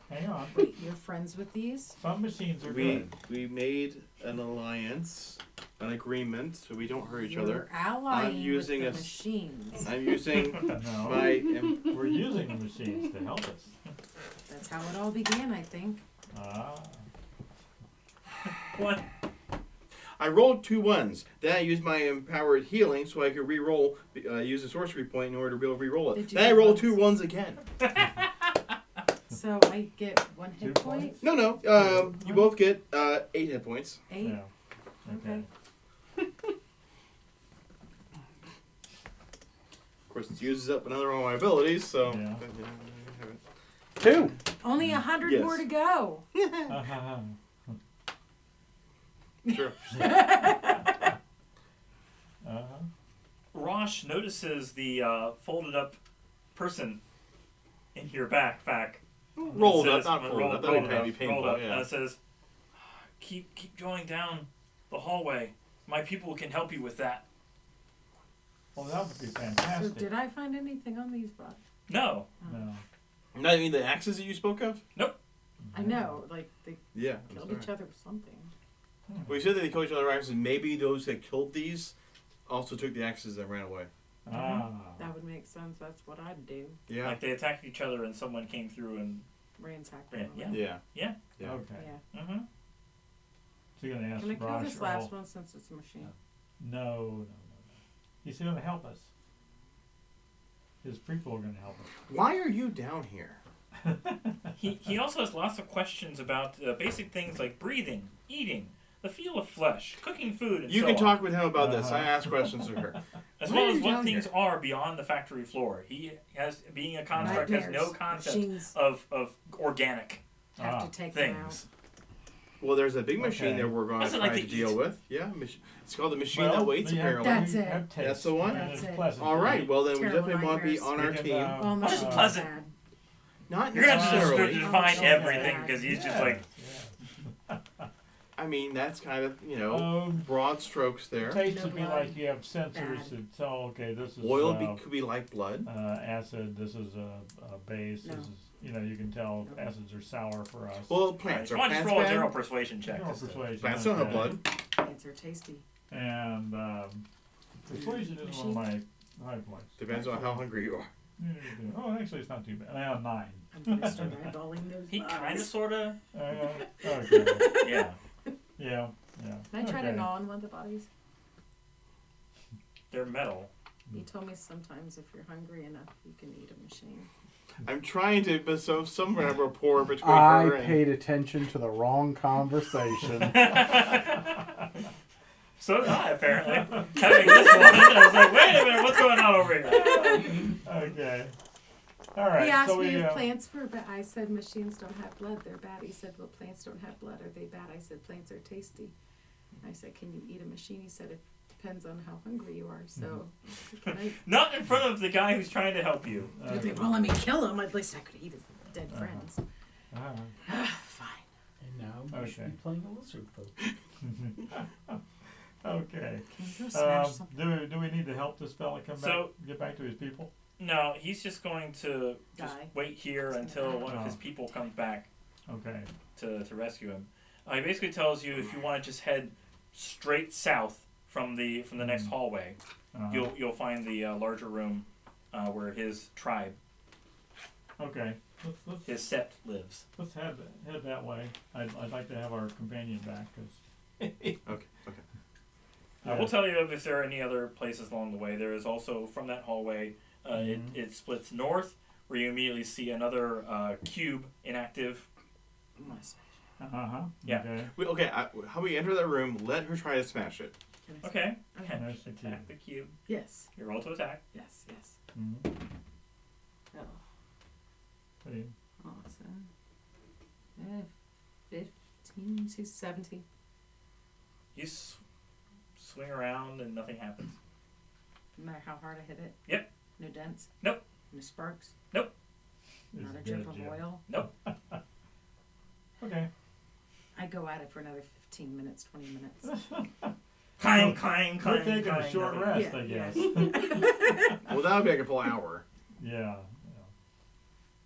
S3: Hang on.
S5: Wait, you're friends with these?
S3: Some machines are good.
S1: We made an alliance, an agreement, so we don't hurt each
S5: You're
S1: other.
S5: allying
S1: I'm using
S5: with the
S1: a
S5: machines.
S1: I'm using
S3: No.
S1: my...
S3: We're using the machines to help us.
S5: That's how it all began, I think.
S2: What?
S1: I rolled 2 1s. Then I used my empowered healing so I could re-roll, use a sorcery point in order to be able to re-roll it. Then I rolled 2 1s again.
S5: So I get 1 hit
S3: 2
S5: point?
S3: points?
S1: No. You both get 8 hit points.
S5: 8?
S3: Yeah. Okay.
S1: Of course, it uses up another one of my abilities, so...
S3: Yeah.
S4: 2!
S5: Only 100
S1: Yes.
S5: more to go.
S1: Sure.
S2: Rosh notices the folded up person in your backpack.
S1: Rolled up,
S2: Says-
S1: not folded up. That would be
S2: rolled
S1: painful,
S2: up,
S1: yeah.
S2: and it says, keep going down the hallway. My people can help you with that.
S3: Well, that would be
S5: So
S3: fantastic.
S5: did I find anything on these bodies?
S2: No.
S3: No.
S1: Not even the axes that you spoke of?
S5: I know, like they
S1: Yeah.
S5: killed each other with something.
S1: Well, you said that they killed each other with axes. Maybe those that killed these also took the axes and ran away.
S5: That would make sense. That's what I'd do.
S1: Yeah.
S2: Like they attacked each other and someone came through and
S5: ransack.
S2: Yeah.
S1: Yeah.
S3: Okay.
S5: Yeah.
S2: Mm-hmm.
S3: So you're gonna ask
S5: Can I kill
S3: Raj
S5: this last one since it's a machine?
S3: No. He's gonna help us. His people are gonna help us.
S1: Why are you down here?
S2: He also has lots of questions about basic things like breathing, eating, the feel of flesh, cooking food, and
S1: You
S2: so
S1: can
S2: on.
S1: talk with him about this. I ask questions of her.
S2: As
S1: Why
S2: well
S1: are
S2: as
S1: you
S2: what
S1: down
S2: things
S1: here?
S2: are beyond the factory floor. He has, being a construct, has no
S5: Nightmares.
S2: concept
S5: Machines.
S2: of organic
S5: Have to take them out.
S2: things.
S1: Well, there's a big machine
S3: Okay.
S1: that we're going to
S2: Doesn't
S1: try
S2: like
S1: to
S2: to
S1: deal
S2: eat.
S1: with. Yeah, it's called the machine that waits, apparently.
S5: That's it.
S1: That's the one?
S5: That's it.
S1: All right, well then we
S5: Terrible
S1: definitely want to be
S5: nightmares.
S1: on our
S3: We can,
S1: team.
S5: Well,
S2: What is
S5: machines
S2: pleasant?
S5: bad.
S1: Not
S2: You're gonna have to just
S1: necessarily.
S2: define
S5: Oh,
S2: everything
S5: okay.
S2: because he's just like,
S1: I mean, that's kind of, broad strokes there.
S3: Taste
S5: No
S3: would be
S5: blood.
S3: like you have sensors
S5: Bad.
S3: that tell, okay, this is
S1: Oil could be like blood.
S3: acid, this is a base,
S5: No.
S3: this is, you can tell
S5: No.
S3: acids are sour for us.
S1: Well,
S2: alright,
S1: plants
S2: why
S1: are
S2: don't you
S1: plants
S2: roll a
S1: bad?
S2: general persuasion check?
S3: General
S2: just to-
S3: persuasion,
S1: Plants don't have
S3: okay.
S1: blood.
S5: Plants are tasty.
S3: And persuasion is one of my high points.
S1: Depends on how hungry you are.
S3: Oh, actually, it's not too bad. 9.
S5: I'm gonna start eyeballing those
S2: He kind of,
S5: bugs.
S2: sort of,
S3: Okay.
S2: yeah.
S3: Yeah.
S5: Can I try to
S3: Okay.
S5: gnaw on one of the bodies?
S2: They're metal.
S5: He told me sometimes if you're hungry enough, you can eat a machine.
S1: I'm trying to, but some rapport between
S4: I
S1: her and...
S4: paid attention to the wrong conversation.
S2: So did I, apparently. Having this one, I was like, wait a minute, what's going on over here?
S3: Okay. All right.
S5: He asked
S3: so
S5: me
S3: we,
S5: if plants were bad. I said machines don't have blood. They're bad. He said, well, plants don't have blood. Are they bad? I said, plants are tasty. I said, can you eat a machine? He said, it depends on how hungry you are. So, can I?
S2: Not in front of the guy who's trying to help you.
S5: If they won't let me kill him, at least I could eat his dead
S3: Uh-huh.
S5: friends. Fine.
S4: And now we should
S3: Okay.
S4: be playing the lizard folk.
S3: Okay.
S5: Can you go smash something?
S3: Do we need to help this fella come back, get back to his people?
S2: No, he's just going to just
S5: Die.
S2: wait here
S5: He's
S2: until
S5: gonna
S2: one of his
S3: die.
S2: people comes back
S3: Okay.
S2: to rescue him. He basically tells you if you want to just head straight south from the next hallway, you'll find the larger room where his tribe,
S3: Okay.
S2: his sept lives.
S3: Let's head that way. I'd like to have our companion back because
S1: Okay.
S2: I will tell you if there are any other places along the way. There is also, from that hallway, it splits north, where you immediately see another cube inactive. Yeah.
S3: Okay.
S1: How we enter that room, let her try to smash it.
S2: Okay.
S5: Okay.
S3: There's the cube.
S2: Attack the cube.
S5: Yes.
S2: You roll to attack.
S5: Yes. Yes.
S3: Mm-hmm.
S5: Oh.
S3: Pretty.
S5: Awesome. 15 to 17.
S2: You swing around and nothing happens.
S5: No matter how hard I hit it?
S2: Yep.
S5: No dents?
S2: Nope.
S5: No sparks?
S2: Nope.
S5: Not a
S3: It's
S5: drip
S3: dead,
S5: of
S3: Jim.
S5: oil?
S2: Nope.
S3: Okay.
S5: I go at it for another 15 minutes, 20 minutes.
S2: Clang, clang,
S3: We're
S2: clang,
S3: taking
S2: clang,
S3: a short
S2: nothing.
S3: rest, I
S5: Yeah,
S3: guess.
S1: Well, that would be like a full hour.
S3: Yeah.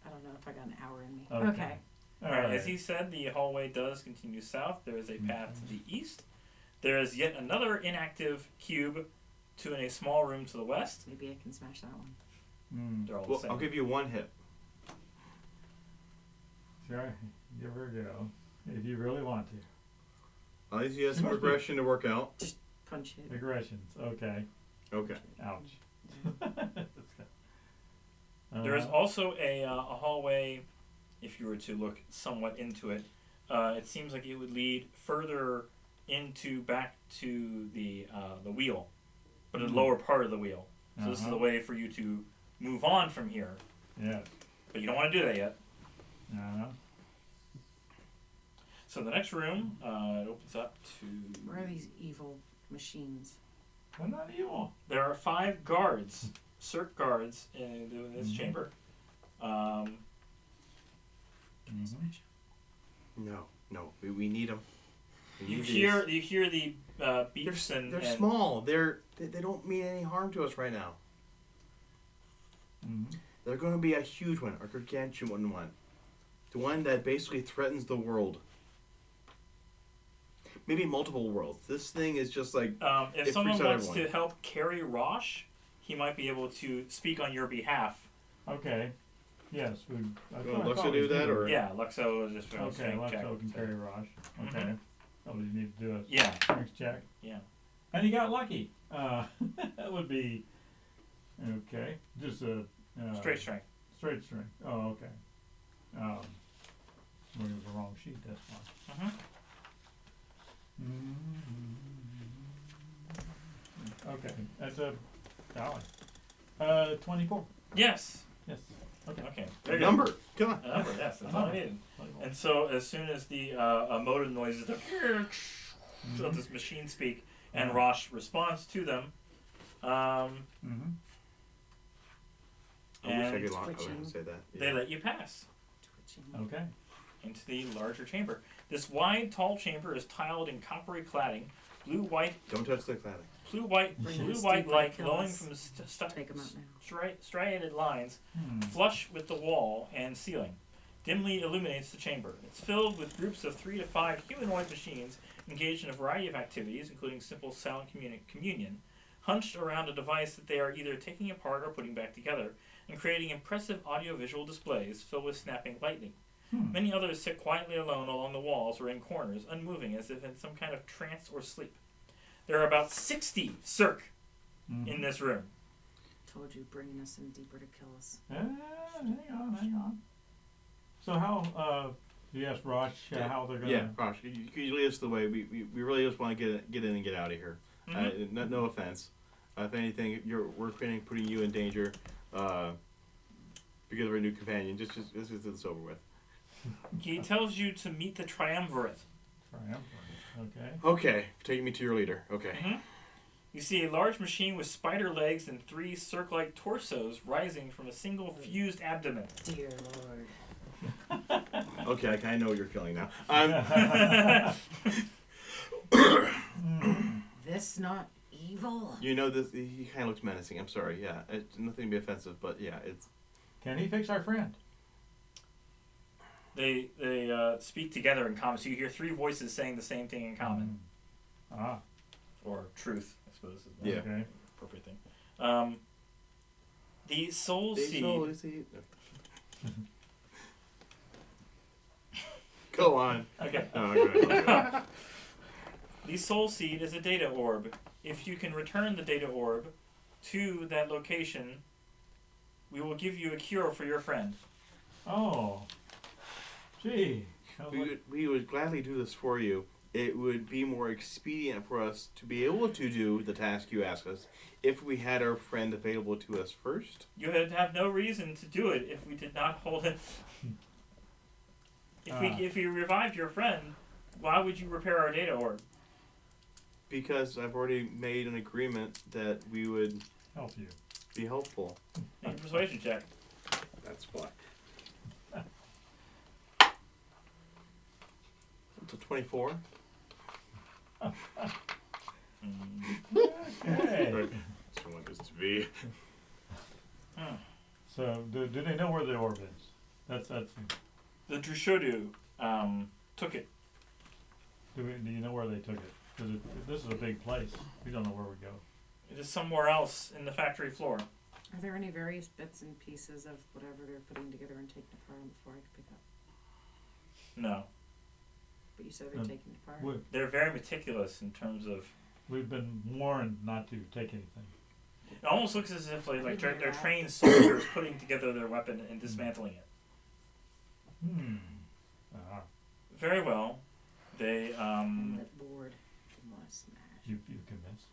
S5: I don't know if I got an hour in me.
S3: Okay.
S2: All right. As he said, the hallway does continue south. There is a path to the east. There is yet another inactive cube in a small room to the west.
S5: Maybe I can smash that one.
S2: They're all the
S1: Well,
S2: same.
S1: I'll give you one hit.
S3: Sure. Give her a go. If you really want to.
S1: At least you have some
S3: Must be-
S1: aggression to work out.
S5: Punch it.
S3: Aggressions. Okay.
S1: Okay.
S3: Ouch.
S2: There is also a hallway, if you were to look somewhat into it. It seems like it would lead further back to the wheel, but the lower part of the wheel. So this is the way for you to move on from here.
S3: Yes.
S2: But you don't want to do that yet.
S3: Uh-huh.
S2: So the next room, it opens up to...
S5: Where are these evil machines?
S3: They're not evil.
S2: There are 5 guards, Cirque guards, in this chamber.
S1: No. We need them.
S2: You hear the beeps
S1: They're
S2: and
S1: small. They don't mean any harm to us right now.
S3: Mm-hmm.
S1: They're going to be a huge one, a gargantuan one. The one that basically threatens the world. Maybe multiple worlds. This thing is just like...
S2: if
S1: it
S2: someone
S1: freaks out
S2: wants
S1: everyone.
S2: to help carry Rosh, he might be able to speak on your behalf.
S3: Okay. Yes, we.
S1: Luxo do that, or?
S2: Yeah, Luxo is just
S3: Okay,
S2: strength check.
S3: Luxo can carry Raj. Okay.
S2: Mhm.
S3: Oh, you need to do a
S2: Yeah.
S3: strength check.
S2: Yeah.
S3: And you got lucky. That would be okay. Just a
S2: Straight strength.
S3: straight strength. Oh, okay. Looking at the wrong sheet. That's why. Okay, that's a golly. 24.
S2: Yes.
S3: Yes. Okay.
S2: Okay.
S1: A
S2: Very good.
S1: number. Come on.
S2: A number. Yes, that's all I needed.
S3: 24.
S2: And so, as soon as the motor noises of this machine speak, and Rosh responds to them,
S1: I wish I
S2: and
S1: could lock. I
S5: Twitching.
S1: would say that.
S2: they
S1: Yeah.
S2: let you pass
S5: Twitching.
S3: Okay.
S2: into the larger chamber. This wide, tall chamber is tiled in coppery cladding, blue-white
S1: Don't touch the cladding.
S2: blue-white
S5: Bring this
S2: light
S5: deep kill
S2: glowing
S5: us.
S2: from the
S5: Take 'em out now.
S2: striated lines flush with the wall and ceiling, dimly illuminates the chamber. It's filled with groups of 3 to 5 humanoid machines engaged in a variety of activities, including simple sound communion, hunched around a device that they are either taking apart or putting back together, and creating impressive audiovisual displays filled with snapping lightning. Many others sit quietly alone along the walls or in corners, unmoving as if in some kind of trance or sleep. There are about 60 Cirque in this room.
S5: Told you, bringing us in deeper to kill us.
S3: Hang on. So how, you asked Raj how they're gonna...
S1: Yeah, Rosh, you lead us the way. We really just want to get in and get out of here. No offense. If anything, we're putting you in danger because of our new companion. Just let's get this over with.
S2: He tells you to meet the triumvirate.
S3: Okay.
S1: Okay, taking me to your leader. Okay.
S2: You see a large machine with spider legs and 3 Cirque-like torsos rising from a single fused abdomen.
S5: Dear Lord.
S1: Okay, I kind of know what you're feeling now.
S5: This not evil?
S1: You know this. He kind of looks menacing. I'm sorry. Yeah, it's nothing to be offensive, but yeah, it's.
S3: Can he fix our friend?
S2: They speak together in common, so you hear 3 voices saying the same thing in common. Or truth, I suppose, is the
S3: Okay.
S2: appropriate thing. The soul seed.
S1: Go on.
S2: Okay.
S1: No, go ahead.
S2: The soul seed is a data orb. If you can return the data orb to that location, we will give you a cure for your friend.
S3: Oh. Gee.
S1: We would gladly do this for you. It would be more expedient for us to be able to do the task you ask us if we had our friend available to us first.
S2: You would have no reason to do it if we did not hold it. If we revived your friend, why would you repair our data orb?
S1: Because I've already made an agreement that we would
S3: help you.
S1: Be helpful.
S2: Make a persuasion check.
S1: That's why. It's a 24.
S3: Okay.
S1: That's what I want this to be.
S3: So, do they know where the orb is? That's
S2: The Drushodu took it.
S3: Do you know where they took it? Because this is a big place. We don't know where we go.
S2: It is somewhere else in the factory floor.
S5: Are there any various bits and pieces of whatever they're putting together and taking apart before I can pick up?
S2: No.
S5: But you said they're taking it apart.
S2: They're very meticulous in terms of...
S3: We've been warned not to take anything.
S2: It almost looks as if they're trained soldiers putting together their weapon and dismantling it. Very well. They
S5: That board was smashed.
S3: You convinced?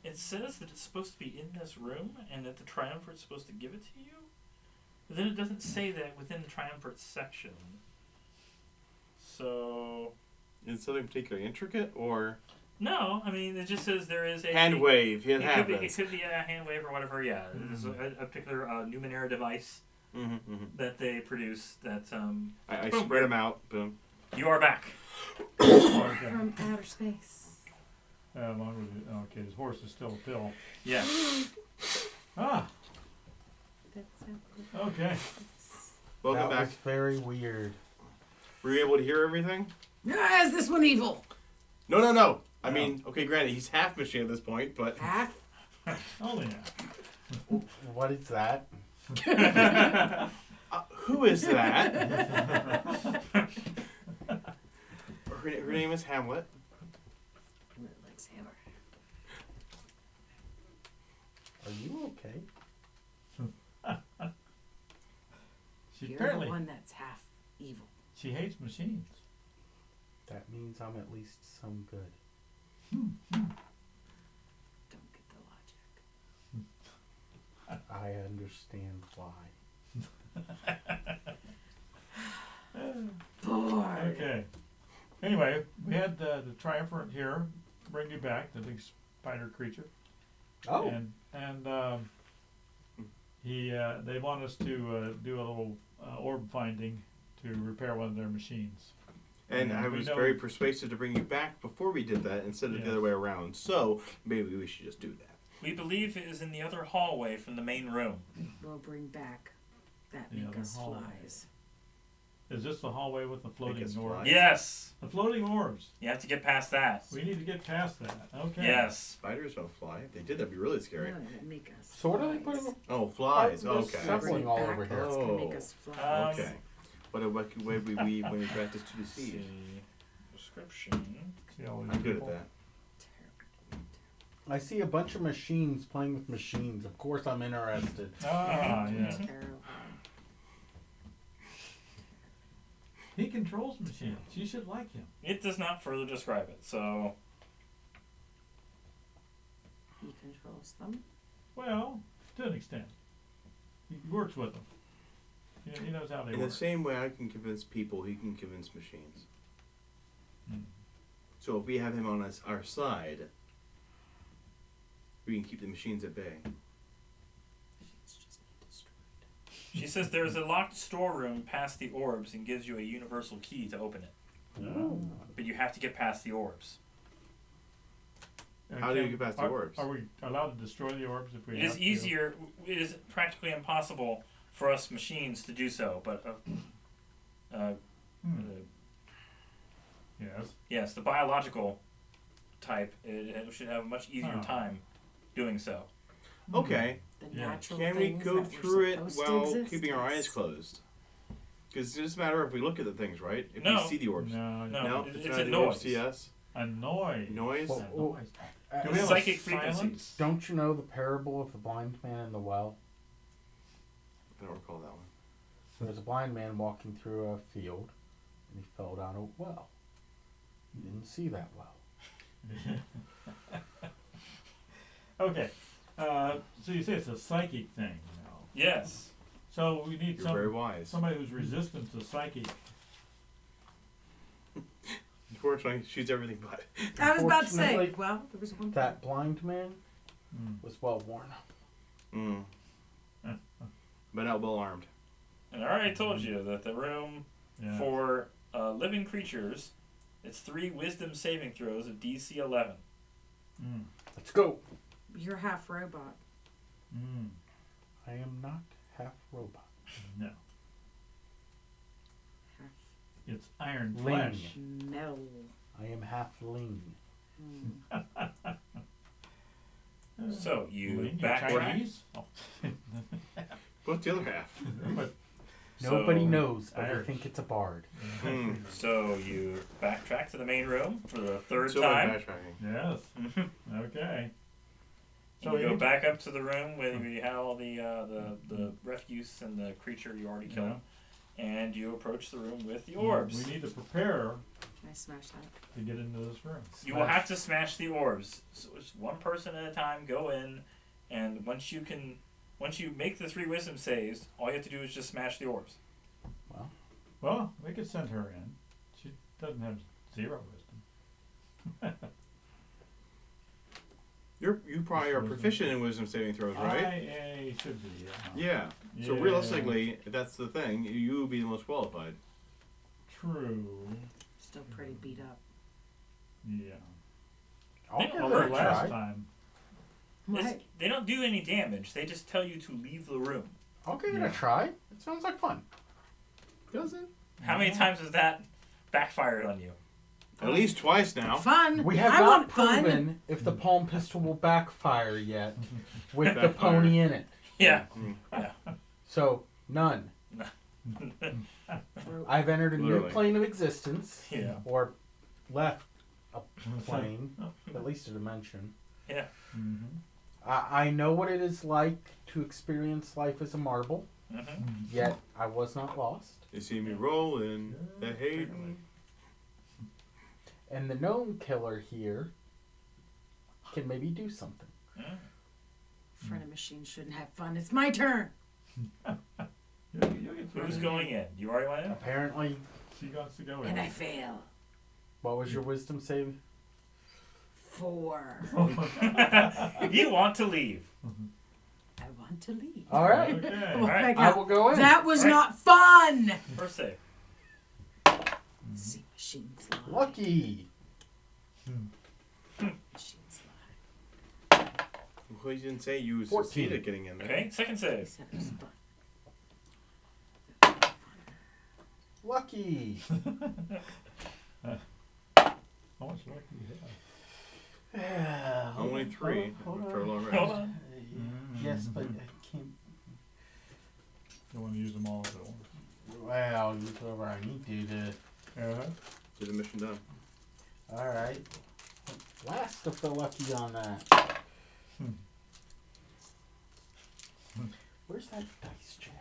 S2: It says that it's supposed to be in this room and that the Triumvirate's supposed to give it to you. But then it doesn't say that within the Triumvirate section. So...
S1: Is something particularly intricate, or...?
S2: No, I mean, it just says there is a...
S1: Hand wave, it happens.
S2: It could be a hand wave or whatever, yeah. There's a particular Numenera device that they produce that...
S1: I spread them out, boom.
S2: You are back.
S5: From outer space.
S3: Along with it. Okay, his horse is still a pill.
S2: Yeah.
S5: That's so
S3: Okay.
S1: Welcome back.
S4: Was very weird.
S1: Were you able to hear everything?
S5: Is this one evil?
S1: No. I mean, okay, granted, he's half machine at this point, but...
S5: Half?
S3: Only half.
S4: What is that?
S1: Who is that? Her name is Hamlet.
S5: Likes hammer.
S4: Are you okay?
S3: She
S5: You're
S3: apparently
S5: the one that's half evil.
S3: she hates machines.
S4: That means I'm at least some good.
S5: Don't get the logic.
S4: I understand why.
S5: Bored.
S3: Okay. Anyway, we had the triumvirate here bring you back, the big spider creature.
S4: Oh.
S3: And they want us to do a little orb finding to repair one of their machines.
S1: And I was very persuasive to bring you back before we did that instead of the other way around. So maybe we should just do that.
S2: We believe it is in the other hallway from the main room.
S5: We'll bring back that
S3: The
S5: make
S3: other
S5: us
S3: hallway.
S5: flies.
S3: Is this the hallway with the floating
S1: us
S3: orbs?
S1: fly?
S2: Yes!
S3: The floating orbs.
S2: You have to get past that.
S3: We need to get past that. Okay.
S2: Yes.
S1: Spiders don't fly. If they did, that'd be really scary.
S5: No, that make us
S4: So what are they
S5: flies.
S4: putting?
S1: Oh, flies.
S4: There's
S1: Okay.
S4: several all over here.
S5: It's gonna make us fly.
S1: Okay. What way we when we practice to deceive?
S2: See, description.
S3: See all these
S1: I'm good at
S3: people?
S1: that.
S4: I see a bunch of machines playing with machines. Of course, I'm interested.
S3: Ah, yeah.
S5: Terrible.
S3: He controls machines. You should like him.
S2: It does not further describe it, so
S5: He controls them.
S3: Well, to an extent. He works with them. He knows how they
S1: In
S3: work.
S1: the same way I can convince people, he can convince machines.
S3: Hmm.
S1: So if we have him on our side, we can keep the machines at bay.
S5: It's just not destroyed.
S2: she says there is a locked storeroom past the orbs and gives you a universal key to open it.
S3: Oh.
S2: But you have to get past the orbs.
S1: How do you get past the orbs?
S3: Are we allowed to destroy the orbs if we
S2: It
S3: have
S2: is
S3: to?
S2: easier, it is practically impossible for us machines to do so, but
S3: Yes.
S2: yes, the biological type it should have a much easier
S3: Oh.
S2: time doing so.
S1: Okay.
S5: The
S3: Yeah.
S5: natural
S1: Can we
S5: things
S1: go
S5: that were
S1: through it
S5: supposed to
S1: while
S5: exist,
S1: keeping our
S5: yes.
S1: eyes closed? Because it doesn't matter if we look at the things, right? If
S2: No.
S1: we see the orbs.
S3: No.
S2: No.
S1: It's
S2: It's
S1: not
S2: a
S1: the orbs
S2: noise.
S1: see us.
S3: A noise.
S1: Noise?
S4: Well,
S3: A noise.
S4: Uh,
S3: Do we have a
S2: Psychic
S3: silence?
S2: frequencies.
S4: Don't you know the parable of the blind man in the well?
S1: I don't recall that one.
S4: There was a blind man walking through a field, and he fell down a well. He didn't see that well.
S3: Okay. So you say it's a psychic thing, you know.
S2: Yes.
S3: So we need
S1: You're very wise.
S3: somebody who's resistant to psychic.
S1: Unfortunately, she's everything but.
S5: I was about to say,
S4: Unfortunately,
S5: well, there was one.
S4: That blind man
S3: Mm.
S4: was well worn.
S1: Mm. But not well armed.
S2: And I already told you that the room
S3: Yeah.
S2: for living creatures, it's 3 wisdom saving throws of DC 11.
S3: Mm.
S4: Let's go.
S5: You're half robot.
S3: Mm.
S4: I am not half robot.
S3: No.
S5: Half
S3: It's iron
S4: Lean.
S3: flesh.
S5: metal.
S4: I am half lean.
S2: So you
S3: Lean,
S2: backtrack.
S3: Chinese? Oh.
S1: What's the other half?
S3: But
S4: Nobody
S2: So-
S4: knows, but we
S3: Irish.
S4: think it's a bard.
S1: Mm.
S2: So you backtrack to the main room for the 3rd
S1: So
S2: time.
S1: backtracking.
S3: Yes.
S2: Mhm.
S3: Okay.
S2: So you go back up to the room where you had all the refuse and the creature you already killed, and you approach the room with the orbs.
S3: We need to prepare
S5: I smashed that.
S3: to get into this room.
S2: You will have to smash the orbs. So it's one person at a time. Go in, and once you make the 3 wisdom saves, all you have to do is just smash the orbs.
S3: Well, we could send her in. She doesn't have 0 wisdom.
S1: You probably are proficient in wisdom saving throws, right?
S3: I should be, yeah.
S1: Yeah. So
S3: Yeah.
S1: realistically, if that's the thing, you would be the most qualified.
S3: True.
S5: Still pretty beat up.
S3: Yeah.
S4: I'll
S2: They
S4: give
S2: don't
S3: Although
S4: it a
S3: last
S4: try.
S3: time,
S5: Right.
S2: They don't do any damage. They just tell you to leave the room.
S4: I'll give it
S3: Yeah.
S4: a try. It sounds like fun.
S1: Does it?
S2: How many times has that backfired on you?
S1: At least twice now.
S5: Fun.
S4: We have
S5: I
S4: not
S5: want fun.
S4: proven if the palm pistol will backfire yet with the
S1: Backfire.
S4: pony in it.
S2: Yeah.
S4: So, none. I've entered a
S1: Literally.
S4: new plane of existence.
S2: Yeah.
S4: Or left a plane, at least a dimension.
S2: Yeah.
S3: Mm-hmm.
S4: I know what it is like to experience life as a marble, yet I was not lost.
S1: You see me rolling, they hate me.
S4: And the gnome killer here can maybe do something.
S5: Friend of machine shouldn't have fun. It's my turn.
S2: Who's going in? You already went in?
S4: Apparently,
S3: She wants to go in.
S5: And I fail.
S4: what was your wisdom save?
S5: 4.
S2: You want to leave.
S5: I want to leave.
S4: All right.
S3: Okay.
S5: Oh my
S2: Alright.
S4: I
S5: God.
S4: will go in.
S5: That was
S2: Right.
S5: not fun.
S2: First save.
S5: See, machines lie.
S4: Lucky.
S5: Machines lie.
S1: Well, you didn't say you
S4: 14.
S1: succeeded getting in there.
S2: Okay, second
S5: I
S2: save.
S5: said it was fun.
S4: Lucky.
S3: How much luck do you have?
S1: Only 3
S4: Hold
S1: for a
S4: on.
S1: long
S2: Hold
S1: rest.
S2: on.
S4: Yes, but I can't.
S3: Don't want to use them all at once.
S4: Well, use whatever I need to.
S1: Get the mission done.
S4: All right. Last of the lucky on that. Where's that dice jail?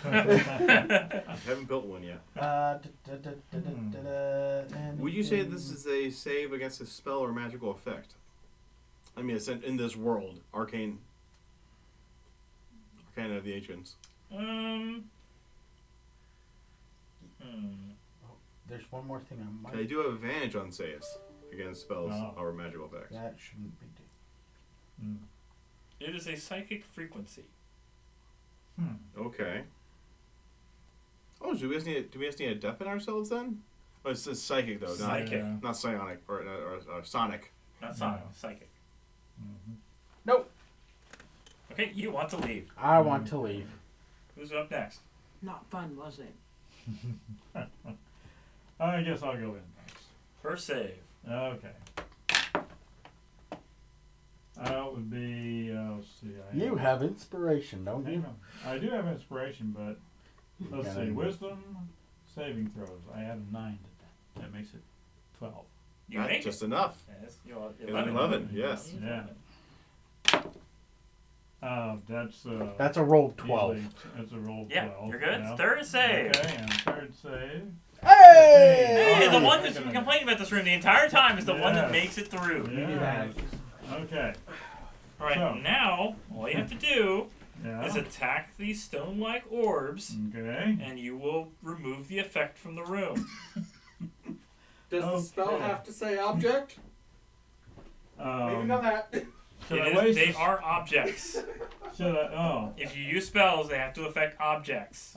S1: I haven't built one yet. Would you say this is a save against a spell or magical effect? I mean, it's in this world, Arcana of the Ancients.
S4: There's one more thing I might.
S1: I do have advantage on saves against spells
S3: Oh.
S1: or magical effects.
S4: That shouldn't be.
S2: It is a psychic frequency.
S1: Okay. Oh, do we just need to deafen ourselves then? Oh, it's psychic though,
S2: Psychic.
S1: not psionic or sonic.
S2: Not sonic, psychic.
S4: Nope.
S2: Okay, you want to leave.
S4: I want to leave.
S2: Who's up next?
S5: Not fun, was it?
S3: I guess I'll go in next.
S2: First save.
S3: Okay. That would be, let's see.
S4: You have inspiration, don't
S3: Hang
S4: you?
S3: on. I do have inspiration, but let's see. Wisdom saving throws. I had a 9 to that. That makes it 12.
S2: You
S1: That's
S2: make
S1: just
S2: it.
S1: enough.
S2: Yes, you're
S1: 11, yes.
S3: Yeah. That's
S4: That's a roll 12.
S3: usually- That's a roll 12.
S2: Yeah, you're good.
S3: Yeah.
S2: Third save.
S3: Okay, and third save.
S4: Hey!
S2: Hey, the one that's been complaining about this room the entire time is the one that
S3: Yes.
S2: makes it through.
S3: Yeah. Okay.
S2: All right,
S3: So.
S2: now all you have to do
S3: Yeah.
S2: is attack these stone-like orbs,
S3: Okay.
S2: and you will remove the effect from the room.
S4: Does
S3: the spell have
S4: to say object? that.
S3: Should I waste
S2: They
S3: this-
S2: are objects.
S3: Should I? Oh.
S2: If you use spells, they have to affect objects.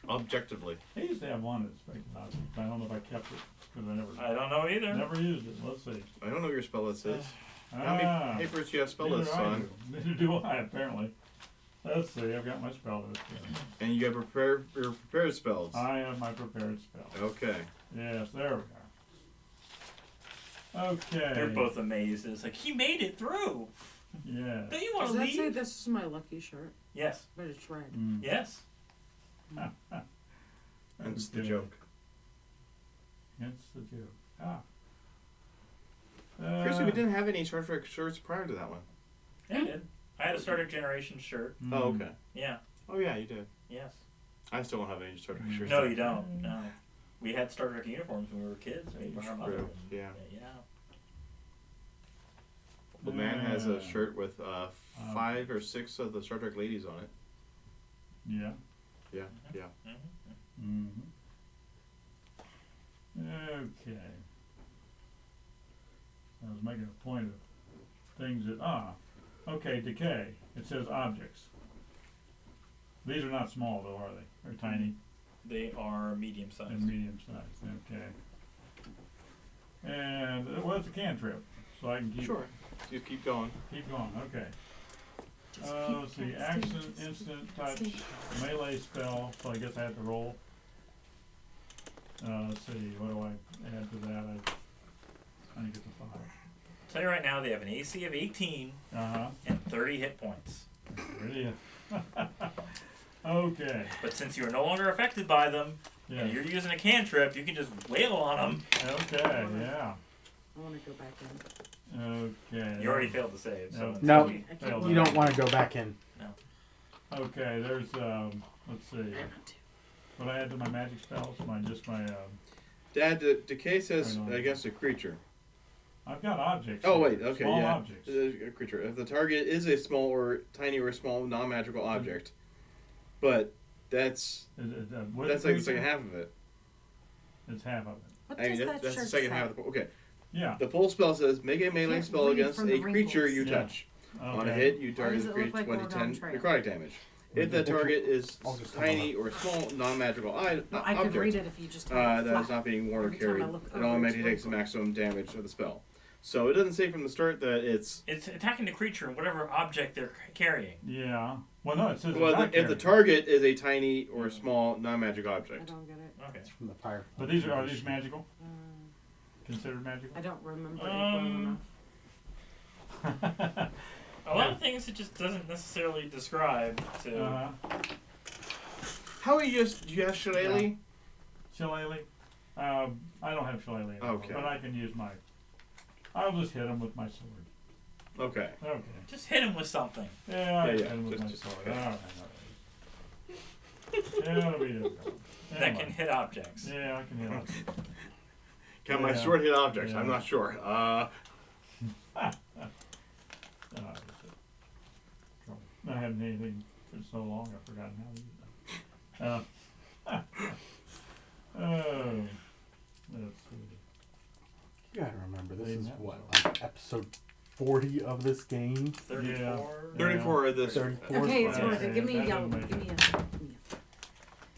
S1: Objectively.
S3: I used to have one that's affected objects. I don't know if I kept it because I
S2: I don't know either.
S3: never used it. Let's see.
S1: I don't know what your spell list is. How many papers do you have spell
S3: Neither
S1: lists
S3: do I
S1: on?
S3: do. Neither do I, apparently. Let's see. I've got my spell list here.
S1: And you have your prepared spells.
S3: I have my prepared spell.
S1: Okay.
S3: Yes, there we are. Okay.
S2: They're both amazed. It's like, he made it through.
S3: Yeah.
S2: Don't you want
S5: Does
S2: to
S5: that
S2: leave?
S5: say this is my lucky shirt?
S2: Yes.
S5: But it's red.
S3: Mm.
S2: Yes.
S1: That's the
S3: Okay.
S1: joke.
S3: It's the joke.
S1: Seriously, we didn't have any Star Trek shirts prior to that one.
S2: Yeah, I did. I had a Starter Generation shirt.
S1: Oh, okay.
S2: Yeah.
S1: Oh, yeah, you did.
S2: Yes.
S1: I still don't have any Star Trek shirts.
S2: No, you don't. No. We had Star Trek uniforms when we were kids. We
S1: That's
S2: our mother.
S1: true,
S2: and-
S1: yeah.
S2: Yeah.
S1: The man has a
S3: Yeah.
S1: shirt with 5 or 6 of the Star Trek ladies on it.
S3: Yeah.
S1: Yeah, yeah.
S3: Mm-hmm. Okay. I was making a point of things that, okay, decay. It says objects. These are not small though, are they? They're tiny
S2: They are medium sized.
S3: and medium sized, okay. And, well, it's a cantrip, so I can keep
S1: Sure. Just keep going.
S3: going, okay.
S5: Just
S3: Let's see,
S5: stay-
S3: action,
S5: just
S3: instant, touch,
S5: stay.
S3: melee spell, so I guess I have to roll. Let's see, what do I add to that? I think it's a 5.
S2: Tell you right now, they have an AC of 18 and 30 hit points.
S3: Brilliant. Okay.
S2: But since you are no longer affected by them, and you're using a cantrip, you can just wail on them.
S3: Okay, yeah.
S5: I want to go back in.
S3: Okay.
S2: You already failed to save. So
S4: No,
S3: failed
S4: you don't want to go back in.
S2: No.
S3: Okay, there's, let's see. What I add to my magic spells?
S1: Dad, the decay says against a creature.
S3: I've got objects.
S1: Oh, wait, okay,
S3: small
S1: yeah.
S3: Objects.
S1: A creature. If the target is a small or tiny or small non-magical object, but that's like the second half of it.
S3: It's half of it.
S5: What
S1: I mean,
S5: does that
S1: that's the
S5: shirt
S1: second
S5: say?
S1: half of the... Okay.
S3: Yeah.
S1: The full spell says, make a melee
S5: Can't
S1: spell
S5: read
S1: against
S5: from
S1: a
S5: the
S1: creature
S5: wrinkles.
S1: you
S3: Yeah.
S1: touch.
S3: Okay.
S1: On a hit, you
S5: Why
S1: target
S5: does it look like
S1: 1d10
S5: Oregon Trail?
S1: necrotic damage. If the target is
S4: I'll just
S1: tiny or small non-magical
S5: No, I could read
S1: object
S5: it if you just had
S1: that
S5: it
S1: is not being worn or
S5: Every time I
S1: carried,
S5: look
S1: it
S5: over,
S1: automatically
S5: it's
S1: takes the
S5: wrinkled.
S1: maximum damage of the spell. So it doesn't say from the start that it's...
S2: It's attacking the creature and whatever object they're carrying.
S3: Yeah. Well, no, it says
S1: Well,
S3: it's
S1: if the
S3: not
S1: target is a tiny or small non-magical
S5: I
S1: object.
S5: don't get it.
S2: Okay.
S4: From the fire.
S3: But these are these magical?
S5: Uh,
S3: Considered magical?
S5: I don't remember it well enough.
S2: A lot of things it just doesn't necessarily describe to.
S1: How are you just... Do you have Shillelagh?
S3: Shillelagh? I don't have Shillelagh anymore,
S1: Okay.
S3: but I can use my... I'll just hit him with my sword.
S1: Okay.
S3: Okay.
S2: Just hit him with something.
S3: Yeah, I'll
S1: Yeah,
S3: hit him with
S1: just-
S3: my sword.
S1: okay.
S3: All right. Yeah, that'll be it.
S2: That can hit objects.
S3: Yeah, I can hit objects.
S1: Can my
S3: Yeah.
S1: sword hit objects?
S3: Yeah.
S1: I'm not sure.
S3: I haven't anything for so long, I've forgotten how to use them. Oh, let's see.
S4: You gotta remember, this
S3: Eight
S4: is
S3: episodes.
S4: what, like episode 40 of this game?
S2: 34.
S1: 34 of this.
S4: 34.
S5: Okay, it's
S3: Yeah,
S5: worth it. Give me a
S3: that
S5: yellow.
S3: doesn't
S5: Give
S3: make
S5: me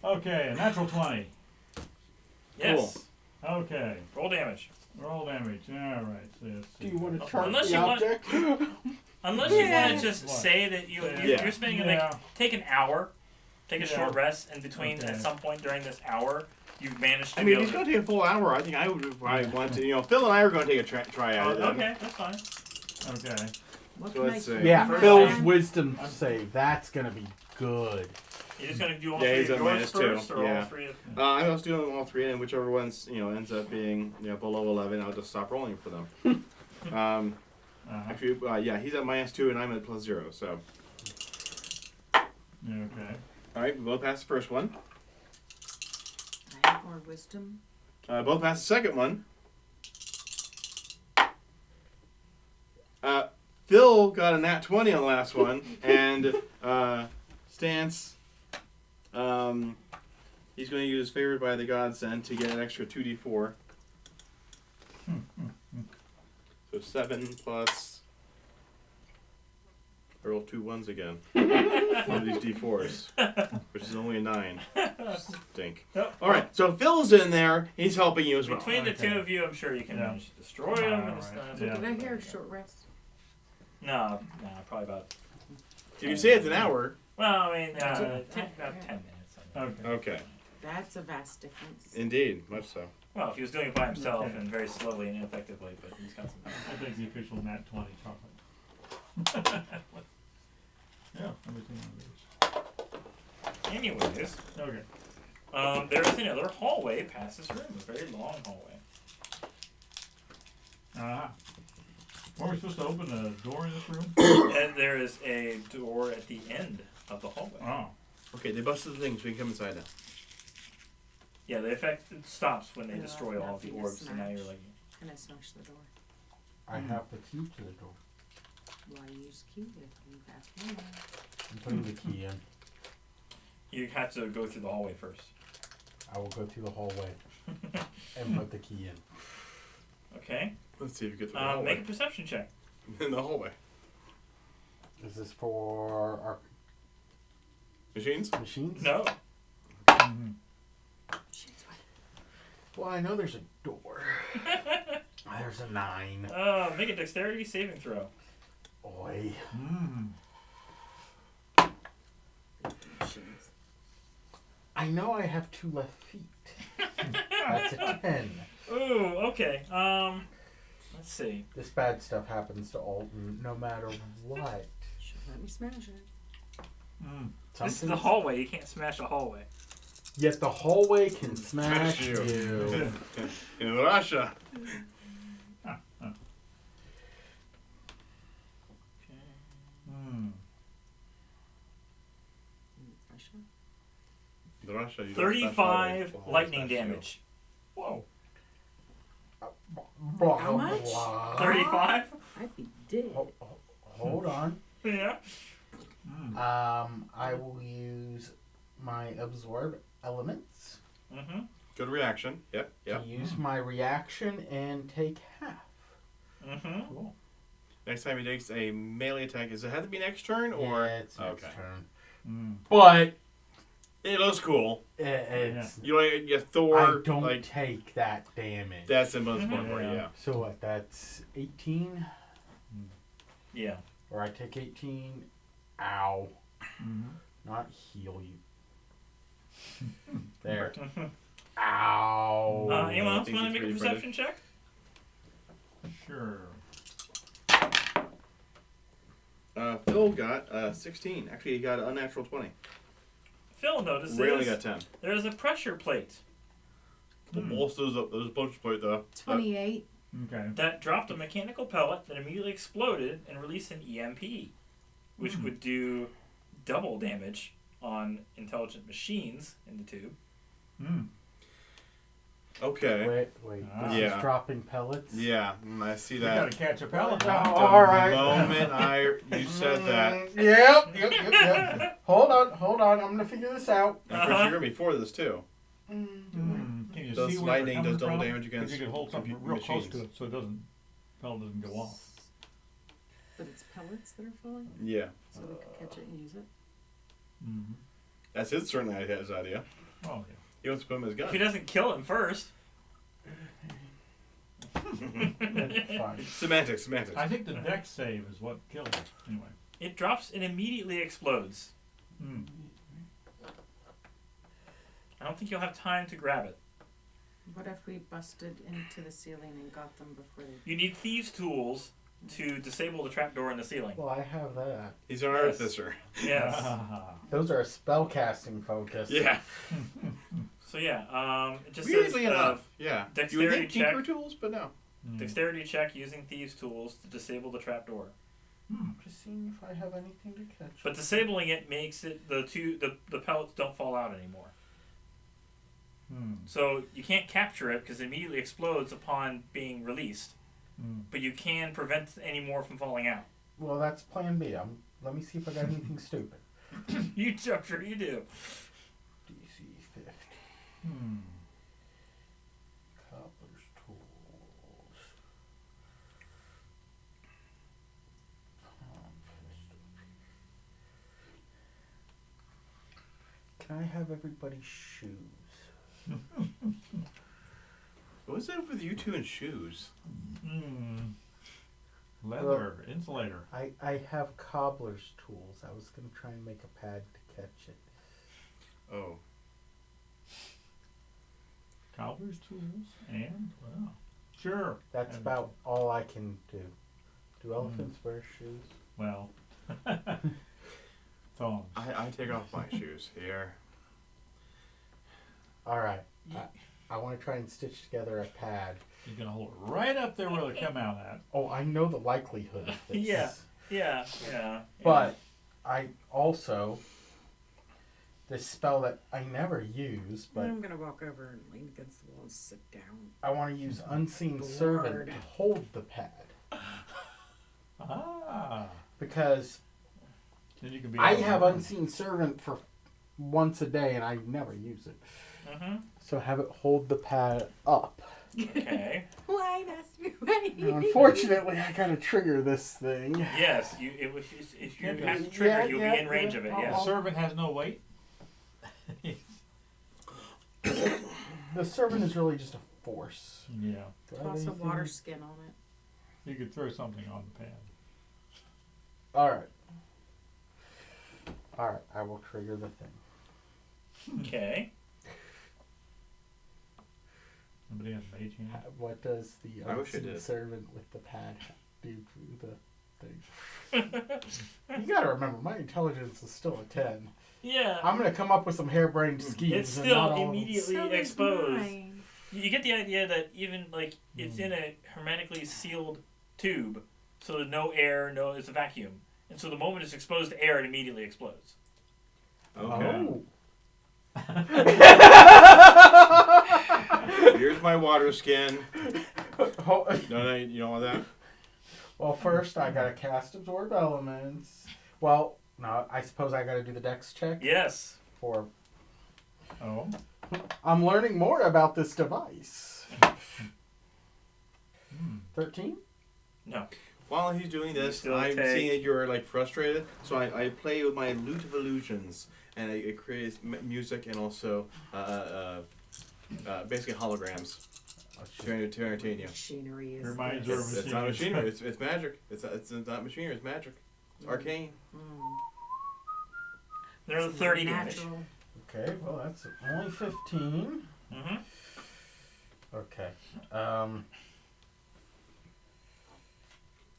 S5: a.
S3: Okay, a natural 20.
S2: Yes.
S3: Okay,
S2: Roll damage.
S3: roll damage. All right, so let's see.
S4: Do you want to
S2: Oh,
S4: chart
S2: unless
S4: the
S2: you want-
S4: object?
S2: Unless you want
S5: Yeah.
S2: to just
S3: What?
S2: say that
S3: Yeah.
S2: you're spending like take an hour, take a
S3: Yeah.
S2: short rest in between.
S3: Okay.
S2: At some point during this hour, you've managed to.
S1: I mean, if it's going to take a full hour, I think I would probably want to, Phil and I are going to take a try at it. then.
S2: Okay, that's fine.
S3: Okay.
S5: What
S1: So
S5: can
S1: let's
S5: I
S1: see.
S4: Yeah,
S2: First
S4: Phil's
S2: time.
S4: wisdom save. That's gonna be good.
S2: You're just gonna do all
S1: Yeah,
S2: three
S1: he's
S2: of
S1: at
S2: yours
S1: minus
S2: first,
S1: two,
S2: or
S1: yeah.
S2: all three of.
S1: I was doing all three, and whichever ones ends up being below 11, I'll just stop rolling for them. Actually, yeah, he's at -2 and I'm at +0. So,
S3: Okay.
S1: all right, we both passed the first one.
S5: I have more wisdom.
S1: Both passed the second one. Phil got a nat 20 on the last one, and Stance, he's going to use Favored by the Gods then to get an extra 2d4. So 7 plus... I rolled 2 1s again. One of these d4s, which is only a 9. Stink.
S2: Yep.
S1: All right, so Phil's in there. He's helping you as well.
S2: Between the
S3: Okay.
S2: two of you, I'm sure you can
S3: Yeah.
S2: manage to destroy them. And it's
S3: Alright,
S2: not-
S3: yeah.
S5: Did I hear a short rest?
S2: No, probably about.
S1: If you say it's an hour.
S2: Well, I mean,
S5: Okay.
S2: take about 10 minutes. I think.
S3: Okay.
S1: Okay.
S5: That's a vast difference.
S1: Indeed, much so.
S2: Well, if he was doing it by himself
S3: Okay.
S2: and very slowly and ineffectively, but he's got some.
S3: I take the official nat 20 chocolate. Yeah, everything on these.
S2: Anyways,
S3: Okay.
S2: there is another hallway past this room, a very long hallway.
S3: Were we supposed to open a door in this room?
S2: And there is a door at the end of the hallway.
S3: Oh.
S1: Okay, they busted the things. We can come inside now.
S2: Yeah, the effect it stops when they
S5: Yeah,
S2: destroy all of the
S5: nothing to
S2: orbs, so now you're
S5: smash.
S2: like.
S5: Can I smash the door?
S4: I have the key to the door.
S5: Why use key if you have one?
S4: I'm putting the key in.
S2: You have to go through the hallway first.
S4: I will go through the hallway and put the key in.
S2: Okay.
S1: Let's see if you get through the hallway.
S2: Make a perception check.
S1: In the hallway.
S4: Is this for our
S1: Machines?
S4: machines?
S2: No.
S3: Mm-hmm.
S5: She's
S4: Well, I know there's a door. There's a 9.
S2: Make a dexterity saving throw.
S4: Oi.
S5: machines.
S4: I know I have 2 left feet. That's a 10.
S2: Ooh, okay. Let's see.
S4: This bad stuff happens to Alton no matter what.
S5: Should let me smash it.
S2: This is the hallway. You can't smash a hallway.
S4: Yet the hallway can smash you.
S1: In Russia. The Russia. You
S2: 35 lightning damage.
S3: Whoa.
S5: How much?
S2: 35?
S5: I'd be dead.
S4: Hold on.
S2: Yeah.
S4: I will use my absorb elements.
S2: Mm-hmm.
S1: Good reaction. Yep.
S4: To use my reaction and take half.
S2: Mm-hmm.
S3: Cool.
S1: Next time he takes a melee attack, does it have to be next turn or?
S4: Yeah, it's next turn.
S1: But it looks cool.
S4: It's.
S1: You Thor.
S4: I don't take that damage.
S1: That's the most important part. Yeah.
S4: So what? That's 18.
S2: Yeah.
S4: Or I take 18. Ow. Not heal you. There. Ow.
S2: Anyone else want to make a perception check?
S3: Sure.
S1: Phil got 16. Actually, he got an unnatural 20.
S2: Phil notices
S1: Ray only got 10.
S2: there's a pressure plate
S1: Also, there's a bunch plate though.
S5: 28.
S3: Okay.
S2: that dropped a mechanical pellet that immediately exploded and released an EMP, which would do double damage on intelligent machines in the tube.
S1: Okay.
S4: Wait.
S3: Ah.
S4: This
S1: Yeah.
S4: is dropping pellets?
S1: Yeah, I see
S3: You
S1: that.
S3: gotta catch a pellet.
S4: Oh,
S1: The
S4: all right.
S1: moment you said that,
S4: Yep. Hold on. I'm gonna figure this out.
S1: and Chris, you're gonna be for this too.
S3: Can you
S1: Does
S3: see where
S1: lightning
S3: they're
S1: does double
S3: coming
S1: damage
S3: from? 'Cause
S1: against
S3: you could hold something real close
S1: machines.
S3: to it so pellet doesn't go off.
S5: But it's pellets that are falling,
S1: Yeah,
S5: so we could catch it and use it.
S1: that's certainly his idea.
S3: Oh
S1: He wants to put him in his
S2: If he
S1: gun.
S2: doesn't kill him first.
S4: Fine.
S1: Semantics.
S3: yeah. I think the dex save is what killed it. Anyway.
S2: It drops and immediately explodes. I don't think you'll have time to grab it.
S5: What if we busted into the ceiling and got them before they...
S2: You need thieves' tools to disable the trapdoor in the ceiling.
S4: Well, I have that.
S1: He's an
S2: Yes.
S1: artificer.
S2: Yes.
S4: Those are spellcasting focus.
S1: Yeah.
S2: So yeah, it just
S1: Weirdly
S2: says
S1: enough. Yeah. You would
S2: dexterity
S1: think tinker
S2: check.
S1: tools, but no.
S2: Dexterity check using thieves' tools to disable the trapdoor.
S4: Just seeing if I have anything to catch.
S2: But disabling it makes it the pellets don't fall out anymore. So you can't capture it because it immediately explodes upon being released. But you can prevent any more from falling out.
S4: Well, that's plan B. Let me see if I got anything stupid.
S2: I'm sure you do.
S4: DC 50. Cobbler's tools. Can I have everybody's shoes?
S1: What's up with you two and shoes?
S3: Leather, insulator.
S4: I have cobbler's tools. I was going to try and make a pad to catch it.
S1: Oh.
S3: Cobbler's tools and well, sure.
S4: That's
S3: And-
S4: about all I can do. Do elephants wear shoes?
S3: Well, thongs.
S1: I take off my shoes here.
S4: All right. I want to try and stitch together a pad.
S3: You're gonna hold it right up there where they come out at.
S4: Oh, I know the likelihood of this.
S2: Yeah.
S4: But I also, this spell that I never use, but
S5: I'm gonna walk over and lean against the wall and sit down.
S4: I want to use Unseen
S5: Lord.
S4: Servant to hold the pad. Because
S3: Then you can be.
S4: I have Unseen Servant for once a day and I never use it. So have it hold the pad up.
S2: Okay.
S5: Why, Master? Why?
S4: Now, unfortunately, I gotta trigger this thing.
S2: Yes, if you
S3: Yeah,
S2: have to trigger, you'll
S4: yeah,
S2: be in range of it.
S4: yeah.
S3: The
S2: Yes.
S3: servant has no weight.
S4: The servant is really just a force.
S3: Yeah,
S4: Do I have
S5: Toss a
S4: anything?
S5: water skin on it.
S3: you could throw something on the pad.
S4: Alright, I will trigger the thing.
S2: Okay.
S3: mage hand.
S4: What does the
S1: I wish I
S4: unseen
S1: did.
S4: servant with the pad do to the thing? You gotta remember, my intelligence is still a 10.
S2: Yeah.
S4: I'm gonna come up with some harebrained schemes.
S2: It's
S4: and
S2: still
S4: not all
S2: immediately
S5: So is
S2: exposed.
S5: mine.
S2: You get the idea that even like it's in a hermetically sealed tube, so there's no air, it's a vacuum, and so the moment it's exposed to air, it immediately explodes.
S1: Okay.
S4: Oh.
S1: Here's my water skin.
S4: Oh.
S1: No, you don't want that?
S4: Well, first I gotta cast absorb elements. Well, no, I suppose I gotta do the dex check
S2: Yes.
S4: for.
S3: Oh.
S4: I'm learning more about this device. 13?
S2: No.
S1: While he's doing this,
S2: still
S1: I'm
S2: take-
S1: seeing that you're like frustrated, so I play with my lute of illusions, and it creates music and also basically holograms to entertain you.
S5: Machinery is.
S3: Reminds
S5: this.
S3: her of
S1: It's not machinery. It's magic. It's not machinery. It's magic. It's arcane.
S2: There's a 30 damage.
S5: Natural.
S4: Okay, well that's only 15.
S2: Mm-hmm.
S4: Okay.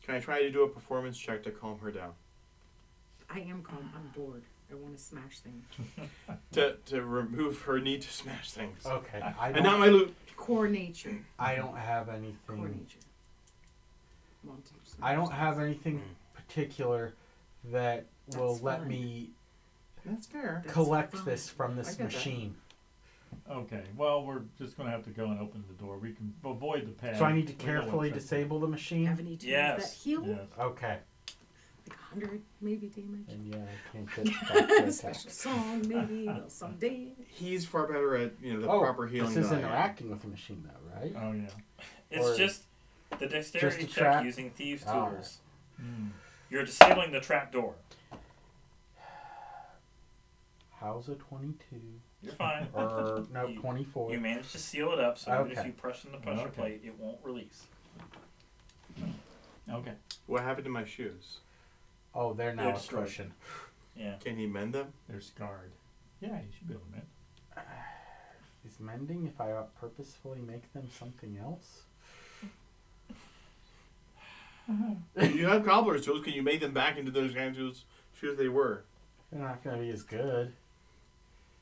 S1: Can I try to do a performance check to calm her down?
S5: I am calm. I'm bored. I want to smash things.
S1: To remove her need to smash things.
S4: Okay.
S1: And not my loot.
S5: Core nature.
S4: I don't have
S5: Core
S4: anything.
S5: nature. Want to smash
S4: I don't
S5: things.
S4: have anything particular that will
S5: That's
S4: let
S5: fine.
S4: me
S1: That's fair.
S5: That's
S4: collect
S5: fine.
S4: this from
S5: I
S4: this
S5: get that.
S4: machine.
S3: Okay. Well, we're just gonna have to go and open the door. We can avoid the pad.
S4: So I need to
S3: We know what's
S4: carefully
S3: up there.
S4: disable the machine?
S5: Have any tools
S2: Yes.
S5: that heal?
S3: Yes.
S4: Okay.
S5: Like 100 maybe damage.
S4: And yeah, I can't get back to attack.
S5: Special song maybe. Well, someday.
S1: He's far better at the
S4: Oh,
S1: proper healing
S4: this is
S1: than I am.
S4: interacting with the machine though, right?
S3: Oh yeah.
S2: It's
S4: Or
S2: just the dexterity
S4: just a
S2: check
S4: trap?
S2: using thieves'
S4: Oh.
S2: tools. You're disabling the trap door.
S4: How's a 22?
S2: You're fine.
S4: Or, no,
S2: You-
S4: 24.
S2: You managed to seal it up, so even if
S4: Okay.
S2: you press on the pressure
S3: Okay.
S2: plate, it won't release.
S3: Okay.
S1: What happened to my shoes?
S4: Oh, they're now
S2: They're
S4: a
S2: destroyed.
S4: cushion.
S2: Yeah.
S1: Can he mend them?
S3: They're scarred. Yeah, you should be able to mend.
S4: Is mending if I purposefully make them something else?
S1: You have cobbler's tools. Can you make them back into those kind of shoes they were?
S4: They're not going to be as good.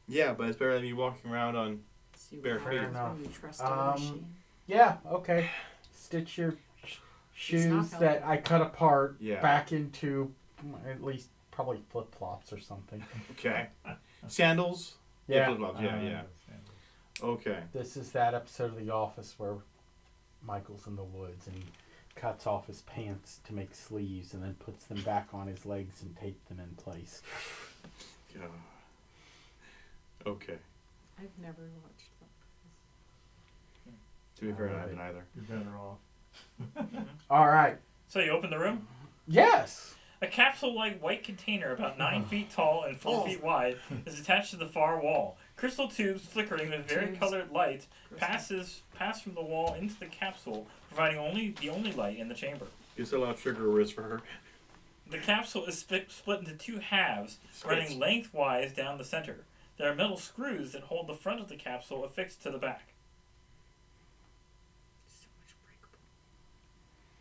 S1: Yeah, but it's better than me walking around on.
S5: See
S1: Bare
S5: what
S1: feet.
S5: happens
S4: Fair
S5: when you trust a
S4: enough.
S5: machine.
S4: Yeah, okay. Stitch your shoes that I cut apart
S1: Yeah.
S4: back into at least probably flip-flops or something.
S1: Okay. Sandals?
S4: Yeah.
S1: flip-flops. Yeah. Okay.
S4: This is that episode of The Office where Michael's in the woods and he cuts off his pants to make sleeves and then puts them back on his legs and tape them in place.
S1: Yeah. Okay.
S5: I've never watched that.
S1: To be fair, I haven't either.
S3: You're better off.
S4: All right.
S2: So you open the room.
S4: Yes.
S2: A capsule-like white container about 9 feet tall and 4 feet wide is attached to the far wall. Crystal tubes flickering with varicolored light pass from the wall into the capsule, providing the only light in the chamber.
S1: You still have trigger words for her.
S2: The capsule is split into two halves, running lengthwise down the center. There are metal screws that hold the front of the capsule affixed to the back.
S5: So much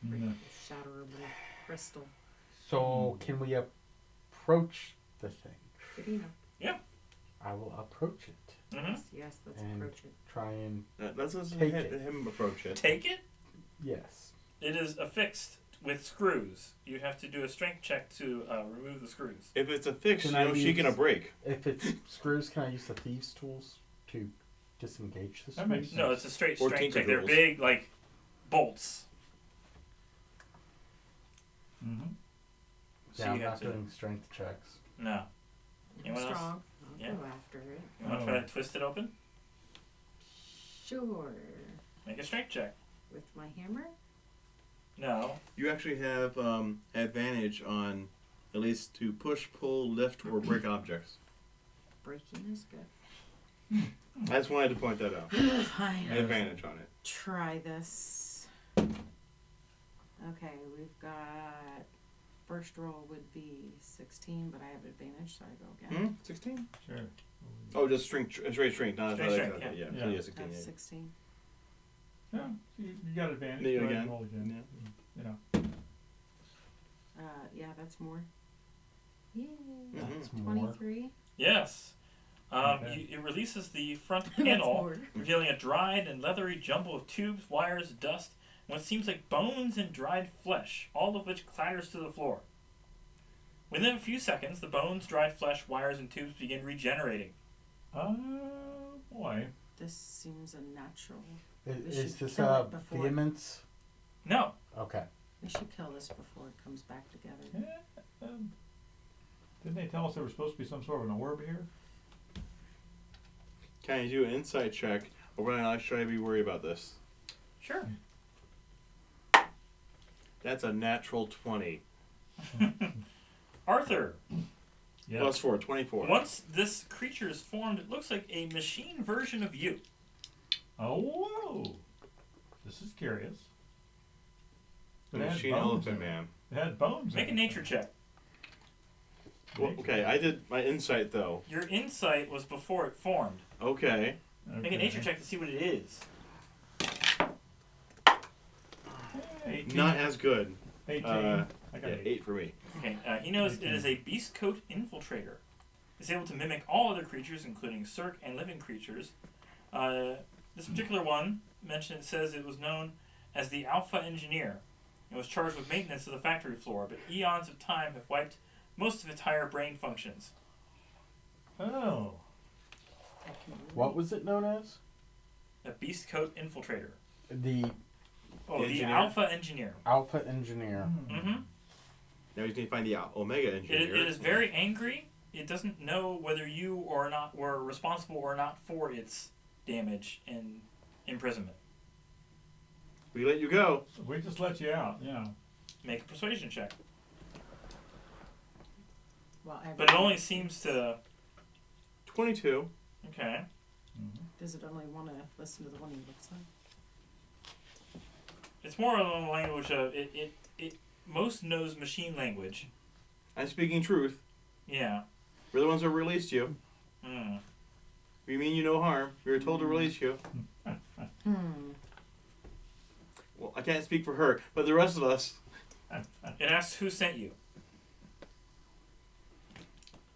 S5: breakable.
S3: Mm.
S5: Shatterable crystal.
S4: So can we approach the thing?
S5: Good enough.
S4: I will approach it.
S2: Mm-hmm.
S5: Yes, let's
S4: And-
S5: approach it.
S4: Try and
S1: Let's
S4: Take
S1: let
S4: it.
S1: him approach it.
S2: Take it.
S4: yes.
S2: It is affixed with screws. You have to do a strength check to remove the screws.
S1: If it's a fix,
S4: Can I
S1: she
S4: use-
S1: can break.
S4: If it's screws, can I use the thieves' tools to disengage the
S3: That makes
S4: screws?
S2: No, it's a straight
S1: Or
S2: strength check.
S1: tinker
S2: They're
S1: tools.
S2: big, like bolts.
S3: Mm-hmm.
S2: So
S4: Yeah, I'm
S2: you have
S4: not
S2: to.
S4: doing strength checks.
S2: No.
S5: I'm
S2: Anyone else?
S5: strong. I'll
S2: Yeah.
S5: go after it.
S2: You want to try to twist it open?
S5: Sure.
S2: Make a strength check.
S5: With my hammer?
S2: No.
S1: You actually have advantage on at least to push, pull, lift, or break objects.
S5: Breaking is good.
S1: I just wanted to point that out.
S5: Fine.
S1: Advantage on it.
S5: Try this. Okay, we've got first roll would be 16, but I have advantage, so I go again.
S1: 16?
S3: Sure.
S1: Oh, just straight strength, not
S2: Straight
S1: athletic.
S2: strength,
S1: Yeah.
S3: yeah.
S1: So yeah,
S5: I
S1: 16.
S5: have
S1: Yeah.
S5: 16.
S3: Yeah, you got advantage.
S1: Me
S3: Go ahead
S1: again.
S3: and roll again.
S1: Yeah.
S3: Yeah.
S5: Yeah, that's more. Yay.
S4: That's more.
S5: 23.
S2: Yes.
S3: Okay.
S2: It releases the front
S5: That's
S2: panel,
S5: more.
S2: revealing a dried and leathery jumble of tubes, wires, dust, and what seems like bones and dried flesh, all of which clatters to the floor. Within a few seconds, the bones, dried flesh, wires, and tubes begin regenerating.
S3: Boy.
S5: This seems unnatural.
S4: Is
S5: should
S4: this
S5: kill it before.
S4: vehemence?
S2: No.
S4: Okay.
S5: We should kill this before it comes back together.
S3: Didn't they tell us there was supposed to be some sort of an orb here?
S1: Can you do an insight check, or should I be worried about this?
S2: Sure.
S1: That's a natural 20.
S2: Arthur.
S3: Yeah.
S1: Plus 4, 24.
S2: Once this creature is formed, it looks like a machine version of you.
S3: Oh, whoa. This is curious. But it had
S1: Machine
S3: bones
S1: elephant
S3: in it.
S1: man.
S3: It had bones
S2: Make a
S3: in it.
S2: nature check.
S1: Well, okay, I did my insight though.
S2: Your insight was before it formed.
S1: Okay.
S2: Make a nature check to see what it is.
S3: 18.
S1: Not as good.
S3: 18.
S1: Uh,
S3: I got
S1: Yeah,
S3: 8.
S1: 8 for me.
S2: Okay, he knows it is a beast coat infiltrator. It's able to mimic all other creatures, including Cirque and living creatures. This particular one mentioned says it was known as the Alpha Engineer. It was charged with maintenance of the factory floor, but eons of time have wiped most of its higher brain functions.
S3: Oh.
S4: What was it known as?
S2: A beast coat infiltrator.
S4: The
S2: Oh, the
S1: Engineer.
S2: Alpha Engineer.
S4: Alpha Engineer.
S2: Mm-hmm.
S1: Now he's going to find the Omega Engineer.
S2: It is very angry. It doesn't know whether you or not were responsible or not for its damage and imprisonment.
S1: We let you go.
S3: We just let you out, yeah.
S2: Make a persuasion check.
S5: Well,
S2: But it only seems to...
S1: 22.
S2: Okay.
S5: Does it only want to listen to the one he looks like?
S2: It's more along the language of... It most knows machine language.
S1: I'm speaking truth.
S2: Yeah.
S1: We're the ones that released you.
S2: Mm.
S1: We mean you no harm. We were told to release you. Well, I can't speak for her, but the rest of us.
S2: It asks who sent you.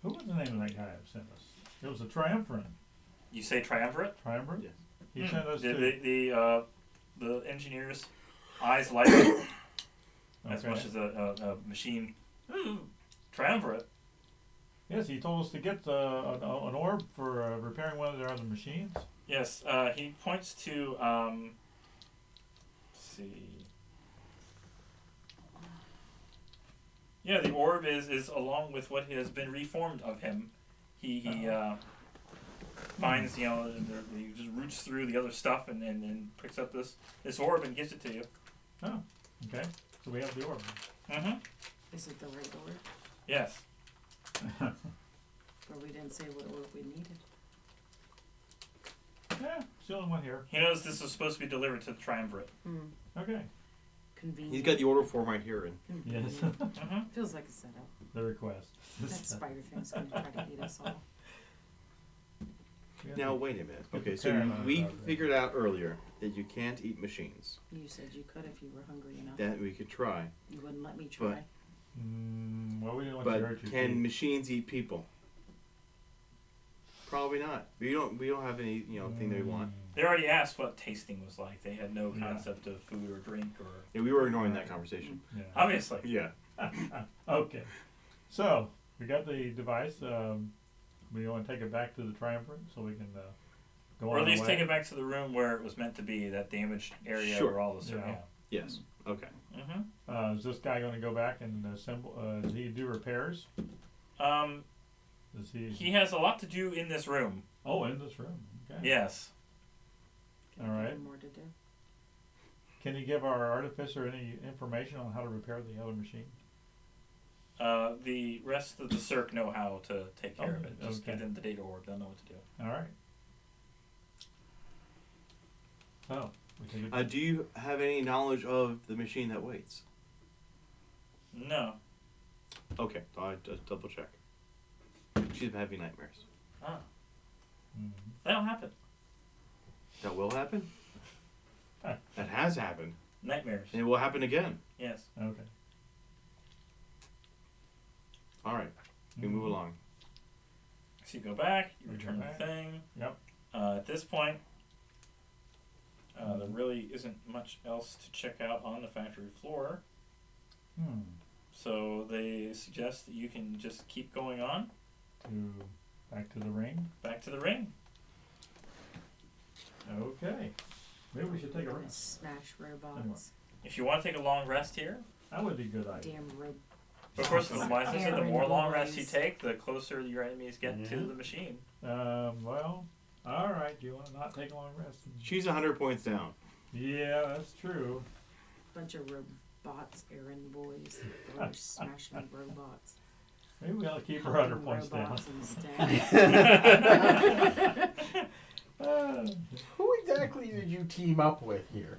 S3: Who was the name of that guy that sent us? It was a triumvirate.
S2: You say triumvirate?
S3: Triumvirate?
S1: Yes.
S3: He sent us to...
S2: The engineer's eyes light up as
S3: Okay.
S2: much as a machine. Triumvirate.
S3: Yes, he told us to get an orb for repairing one of their other machines.
S2: Yes, he points to, let's see. Yeah, the orb is along with what has been reformed of him. He finds, he just roots through the other stuff and picks up this orb and gives it to you.
S3: Oh, okay. So we have the orb.
S2: Mm-hmm.
S5: Is it the right orb?
S2: Yes.
S5: But we didn't say what orb we needed.
S3: Yeah, it's the only one here.
S2: He knows this is supposed to be delivered to the triumvirate.
S3: Okay.
S5: Convenient.
S1: He's got the order form right here. And
S3: Yes.
S2: Mm-hmm.
S5: Feels like a setup.
S3: The request.
S5: That spider thing's gonna try to eat us all.
S1: now, wait a minute.
S3: Get
S1: Okay,
S3: the
S1: so
S3: paramount
S1: we
S3: out of there.
S1: figured out earlier that you can't eat machines.
S5: You said you could if you were hungry enough.
S1: That we could try.
S5: You wouldn't let me try.
S3: Well, we didn't want you to hurt
S1: But
S3: your
S1: can
S3: teeth.
S1: machines eat people? Probably not. We don't have any thing that we want.
S2: They already asked what tasting was like. They had no
S3: Yeah.
S2: concept of food or drink or...
S1: Yeah, we were ignoring that conversation.
S3: Yeah.
S2: Obviously.
S1: Yeah.
S3: Okay. So, we got the device. We want to take it back to the triumvirate so we can go on
S2: Or at
S3: our
S2: least
S3: way.
S2: take it back to the room where it was meant to be, that damaged area
S1: Sure.
S2: where all the...
S3: Yeah.
S1: Yes. Okay.
S2: Mm-hmm.
S3: Is this guy going to go back and assemble? Does he do repairs? Does he?
S2: He has a lot to do in this room.
S3: Oh, in this room. Okay.
S2: Yes.
S3: All right.
S5: More to do.
S3: Can you give our artificer any information on how to repair the other machine?
S2: The rest of the Cirque know how to take care of it. Just
S3: Okay.
S2: give them the data orb. They'll know what to do.
S3: All right. Oh, we take it.
S1: Do you have any knowledge of the machine that waits?
S2: No.
S1: Okay, I'll just double check. She's been having nightmares.
S2: Ah. That'll happen.
S1: That will happen? That has happened.
S2: Nightmares.
S1: And it will happen again.
S2: Yes.
S3: Okay.
S1: All right. We move along.
S2: So you go back, you
S3: You
S2: return
S3: go
S2: the
S3: back.
S2: thing.
S3: Yep.
S2: At this point, there really isn't much else to check out on the factory floor. So they suggest that you can just keep going on.
S3: Back to the ring.
S2: Back to the ring.
S3: Okay. Maybe we should take a rest.
S5: Smash robots.
S3: Anyway.
S2: If you want to take a long rest here,
S3: That would be a good idea.
S5: Damn robots.
S2: of course, the wisely say the
S5: Errand
S2: more long rests you
S5: boys.
S2: take, the closer your enemies get to the machine.
S3: Well, all right. Do you want to not take a long rest?
S1: She's 100 points down.
S3: Yeah, that's true.
S5: Bunch of robots, errand boys. They're smashing robots.
S3: Maybe we ought to keep her 100 points down.
S5: Robots instead.
S4: Who exactly did you team up with here?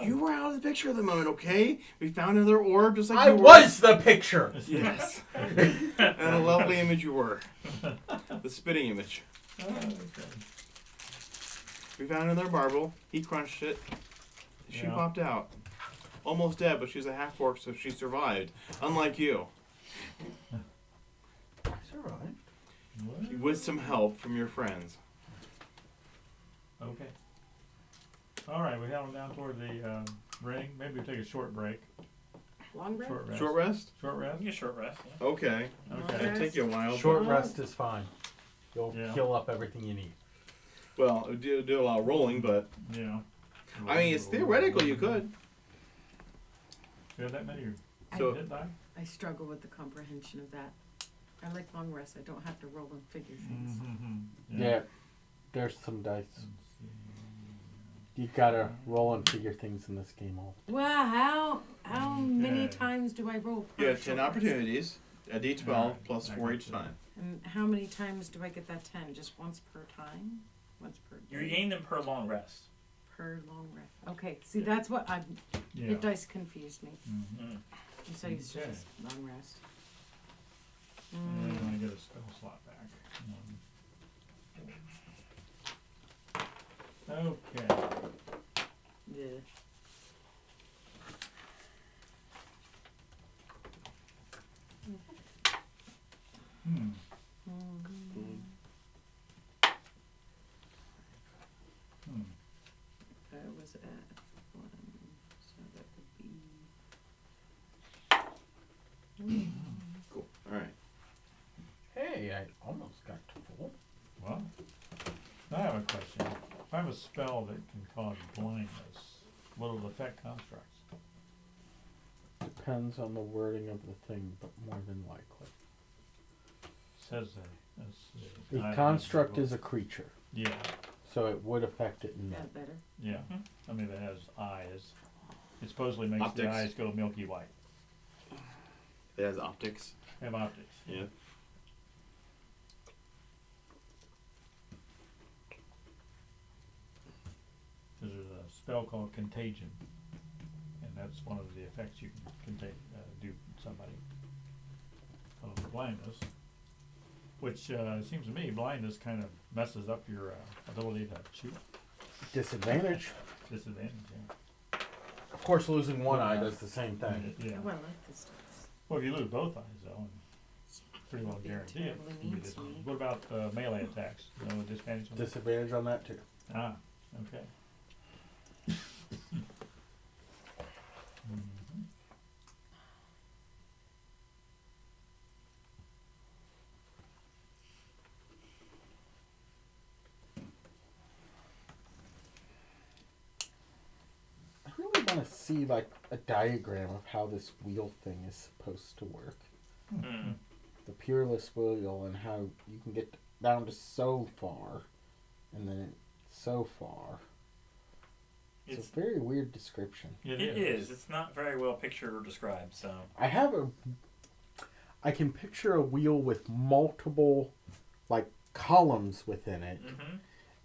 S1: You were out of the picture at the moment, okay? We found another orb just like
S4: I
S1: you were.
S4: was the picture.
S1: Yes. And a lovely image you were. The spitting image.
S3: Okay.
S1: We found another marble. He crunched it. She
S3: Yeah.
S1: popped out. Almost dead, but she's a half-orc, so she survived. Unlike you.
S4: It's alright.
S3: What?
S1: With some help from your friends.
S3: Okay. All right, we head on down toward the ring. Maybe we take a short break.
S5: Long rest?
S3: Short rest.
S1: Short rest?
S3: Short
S2: You
S3: rest?
S2: can get a short rest. Yeah.
S1: Okay.
S3: Okay.
S1: It'll take you a while.
S4: Short
S1: but-
S4: rest is fine. You'll
S3: Yeah.
S4: heal up everything you need.
S1: Well, it would do a lot of rolling, but...
S3: Yeah.
S1: I mean, it's theoretical you could.
S3: You have that many
S1: So-
S3: hit die?
S5: I struggle with the comprehension of that. I like long rest. I don't have to roll and figure things.
S3: Mm-hmm.
S4: Yeah. There's some dice.
S3: Let's see.
S4: You gotta roll and figure things in this game all.
S5: Well, how many
S3: Okay.
S5: times do I roll per
S1: You have 10
S5: short rest?
S1: opportunities. A D12
S3: Alright,
S1: plus
S3: I
S1: 4
S3: got
S1: each
S3: you.
S1: time.
S5: And how many times do I get that 10? Just once per time? Once per
S2: You
S5: day?
S2: gain them per long rest.
S5: Per long rest. Okay, see, that's what I...
S3: Yeah.
S5: It dice confused me.
S3: Mm-hmm.
S5: You said it's
S3: Okay.
S5: just long rest.
S3: And then
S5: Mm.
S3: I get a spell slot back. Okay.
S5: Yeah.
S3: Hmm.
S5: Mhm.
S3: Hmm.
S5: I was at 1, so that would be...
S1: Cool. Alright.
S4: Hey, I almost got to full.
S3: Well, I have a question. If I have a spell that can cause blindness, will it affect constructs?
S4: Depends on the wording of the thing, but more than likely.
S3: Says that. Let's see.
S4: The construct is a creature,
S3: Yeah,
S4: so it would affect it in
S5: That
S4: that.
S5: better?
S3: yeah. I mean, it has eyes. It supposedly makes
S1: Optics.
S3: the eyes go milky white.
S1: It has optics.
S3: Have optics.
S1: Yeah.
S3: There's a spell called Contagion, and that's one of the effects you can do to somebody. Called blindness, which seems to me blindness kind of messes up your ability to shoot.
S4: Disadvantage.
S3: Disadvantage, yeah.
S4: Of course, losing one eye does the same thing.
S3: Yeah.
S5: Well, I like this dice.
S3: Well, if you lose both eyes, though, it's pretty well
S5: Be
S3: guaranteed.
S5: terribly mean to me.
S3: What about melee attacks? No disadvantage on that?
S4: Disadvantage on that too.
S3: Ah, okay. Mhm.
S4: I really want to see like a diagram of how this wheel thing is supposed to work.
S2: Mm.
S4: The Peerless wheel and how you can get down to so far, and then so far. It's
S2: It's,
S4: a very weird description.
S2: it is. It's not very well pictured or described, so.
S4: I can picture a wheel with multiple like columns within it,
S2: Mm-hmm.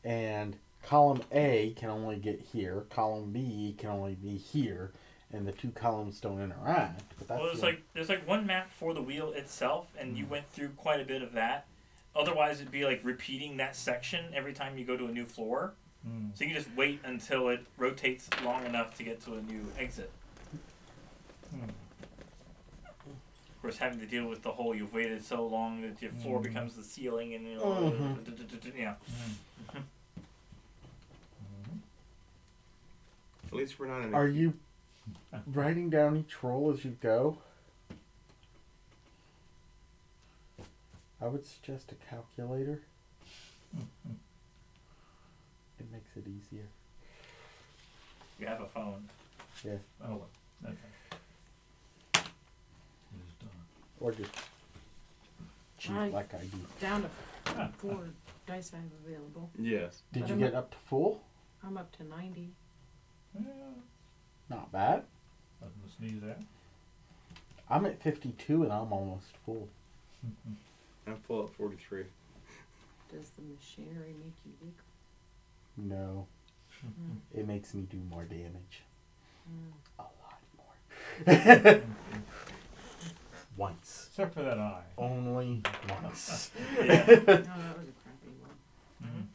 S4: and column A can only get here, column B can only be here, and the two columns don't interact. But that's
S2: Well, there's like one map for the wheel itself, and you went through quite a bit of that. Otherwise, it'd be like repeating that section every time you go to a new floor. So you can just wait until it rotates long enough to get to a new exit. Of course, having to deal with the whole you've waited so long that your floor becomes the ceiling and yeah.
S1: At least we're not in.
S4: Are you writing down each roll as you go? I would suggest a calculator. It makes it easier.
S2: You have a phone.
S4: Yeah.
S3: Oh, okay.
S4: Or just cheat like I do.
S5: Down to 4 dice I have available.
S1: Yes.
S4: Did
S5: But
S4: you
S5: I'm
S4: get up to full?
S5: I'm up to 90.
S4: Not bad.
S3: Nothing to sneeze at.
S4: I'm at 52 and I'm almost full.
S1: I'm full at 43.
S5: Does the machinery make you weak?
S4: No. It makes me do more damage. A lot more. Once.
S3: Except for that eye.
S4: Only once.
S5: No, that was a crappy one.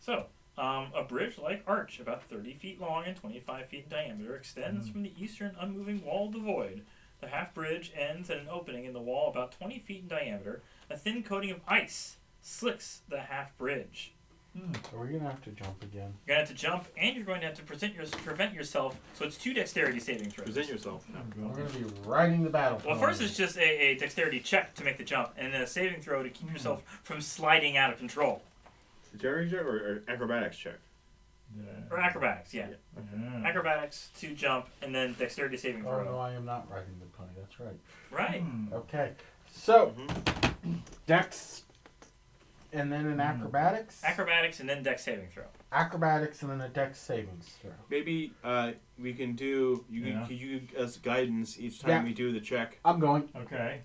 S2: So, a bridge-like arch about 30 feet long and 25 feet in diameter extends from the eastern unmoving wall of the void. The half-bridge ends at an opening in the wall about 20 feet in diameter. A thin coating of ice slicks the half-bridge.
S4: Are we going to have to jump again?
S2: You're going to have to jump, and you're going to have to prevent yourself, so it's 2 dexterity saving throws.
S1: Present yourself.
S4: We're going to be riding the battle.
S2: Well, first it's just a dexterity check to make the jump, and then a saving throw to keep yourself from sliding out of control.
S1: Dexterity check or acrobatics check?
S2: Or acrobatics, yeah. Acrobatics to jump, and then dexterity saving throw.
S4: Oh, no, I am not riding the pony. That's right.
S2: Right.
S4: Okay. So, dex and then an acrobatics?
S2: Acrobatics and then dex saving throw.
S4: Acrobatics and then a dex savings throw.
S1: Maybe we can do, you give us guidance each time we do the check.
S4: I'm going.
S3: Okay.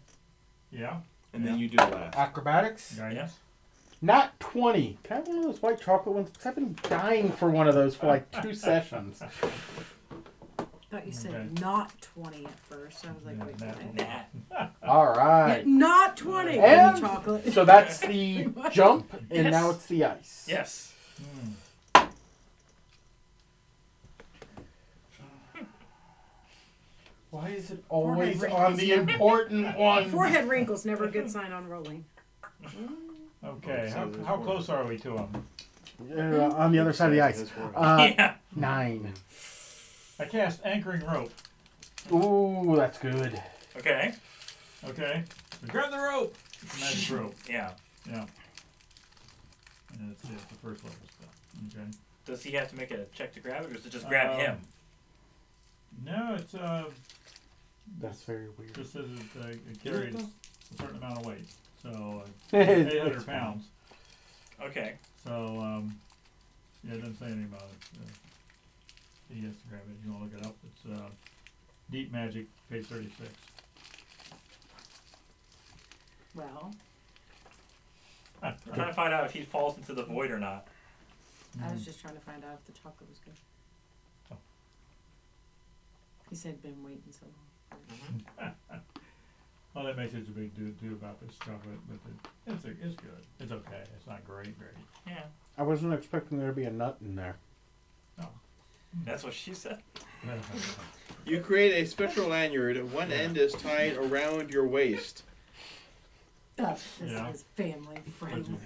S3: Yeah.
S1: And then you do the last.
S4: Acrobatics?
S3: Guidance.
S4: Not 20. Can I have one of those white chocolate ones? Because I've been dying for one of those for like 2 sessions.
S5: I thought you said
S3: Okay.
S5: not 20 at first. I was like, wait, what?
S2: Nah.
S4: All right.
S5: Not 20
S4: And
S5: chocolate.
S4: so that's the jump, and
S2: Yes.
S4: now it's the ice.
S2: Yes.
S4: Why is it always
S5: Forehead
S4: on the important one?
S5: Forehead wrinkles, never a good sign on rolling.
S3: Okay. How close are we to him?
S4: On the other side of the ice.
S2: Yeah.
S4: 9.
S3: I cast anchoring rope.
S4: Ooh, that's good.
S2: Okay.
S3: Okay. Grab the rope. Magic rope.
S2: Yeah.
S3: Yeah. And it's the first level stuff. Okay.
S2: Does he have to make a check to grab it, or does it just grab him?
S3: No, it's
S4: That's very weird.
S3: just says it carries a certain amount of weight. So 800 pounds.
S2: Okay.
S3: So yeah, it doesn't say anything about it. He has to grab it. You want to look it up? It's Deep Magic, page 36.
S5: Well,
S2: I'm trying to find out if he falls into the void or not.
S5: I was just trying to find out if the chocolate was good.
S3: Oh.
S5: He said been waiting so long.
S3: Well, that makes such a big do about this chocolate, but it's good. It's okay. It's not great.
S2: Yeah.
S4: I wasn't expecting there to be a nut in there.
S3: No.
S2: That's what she said.
S1: You create a special lanyard. One end is tied around your waist,
S5: This
S3: Yeah.
S5: is family friendly.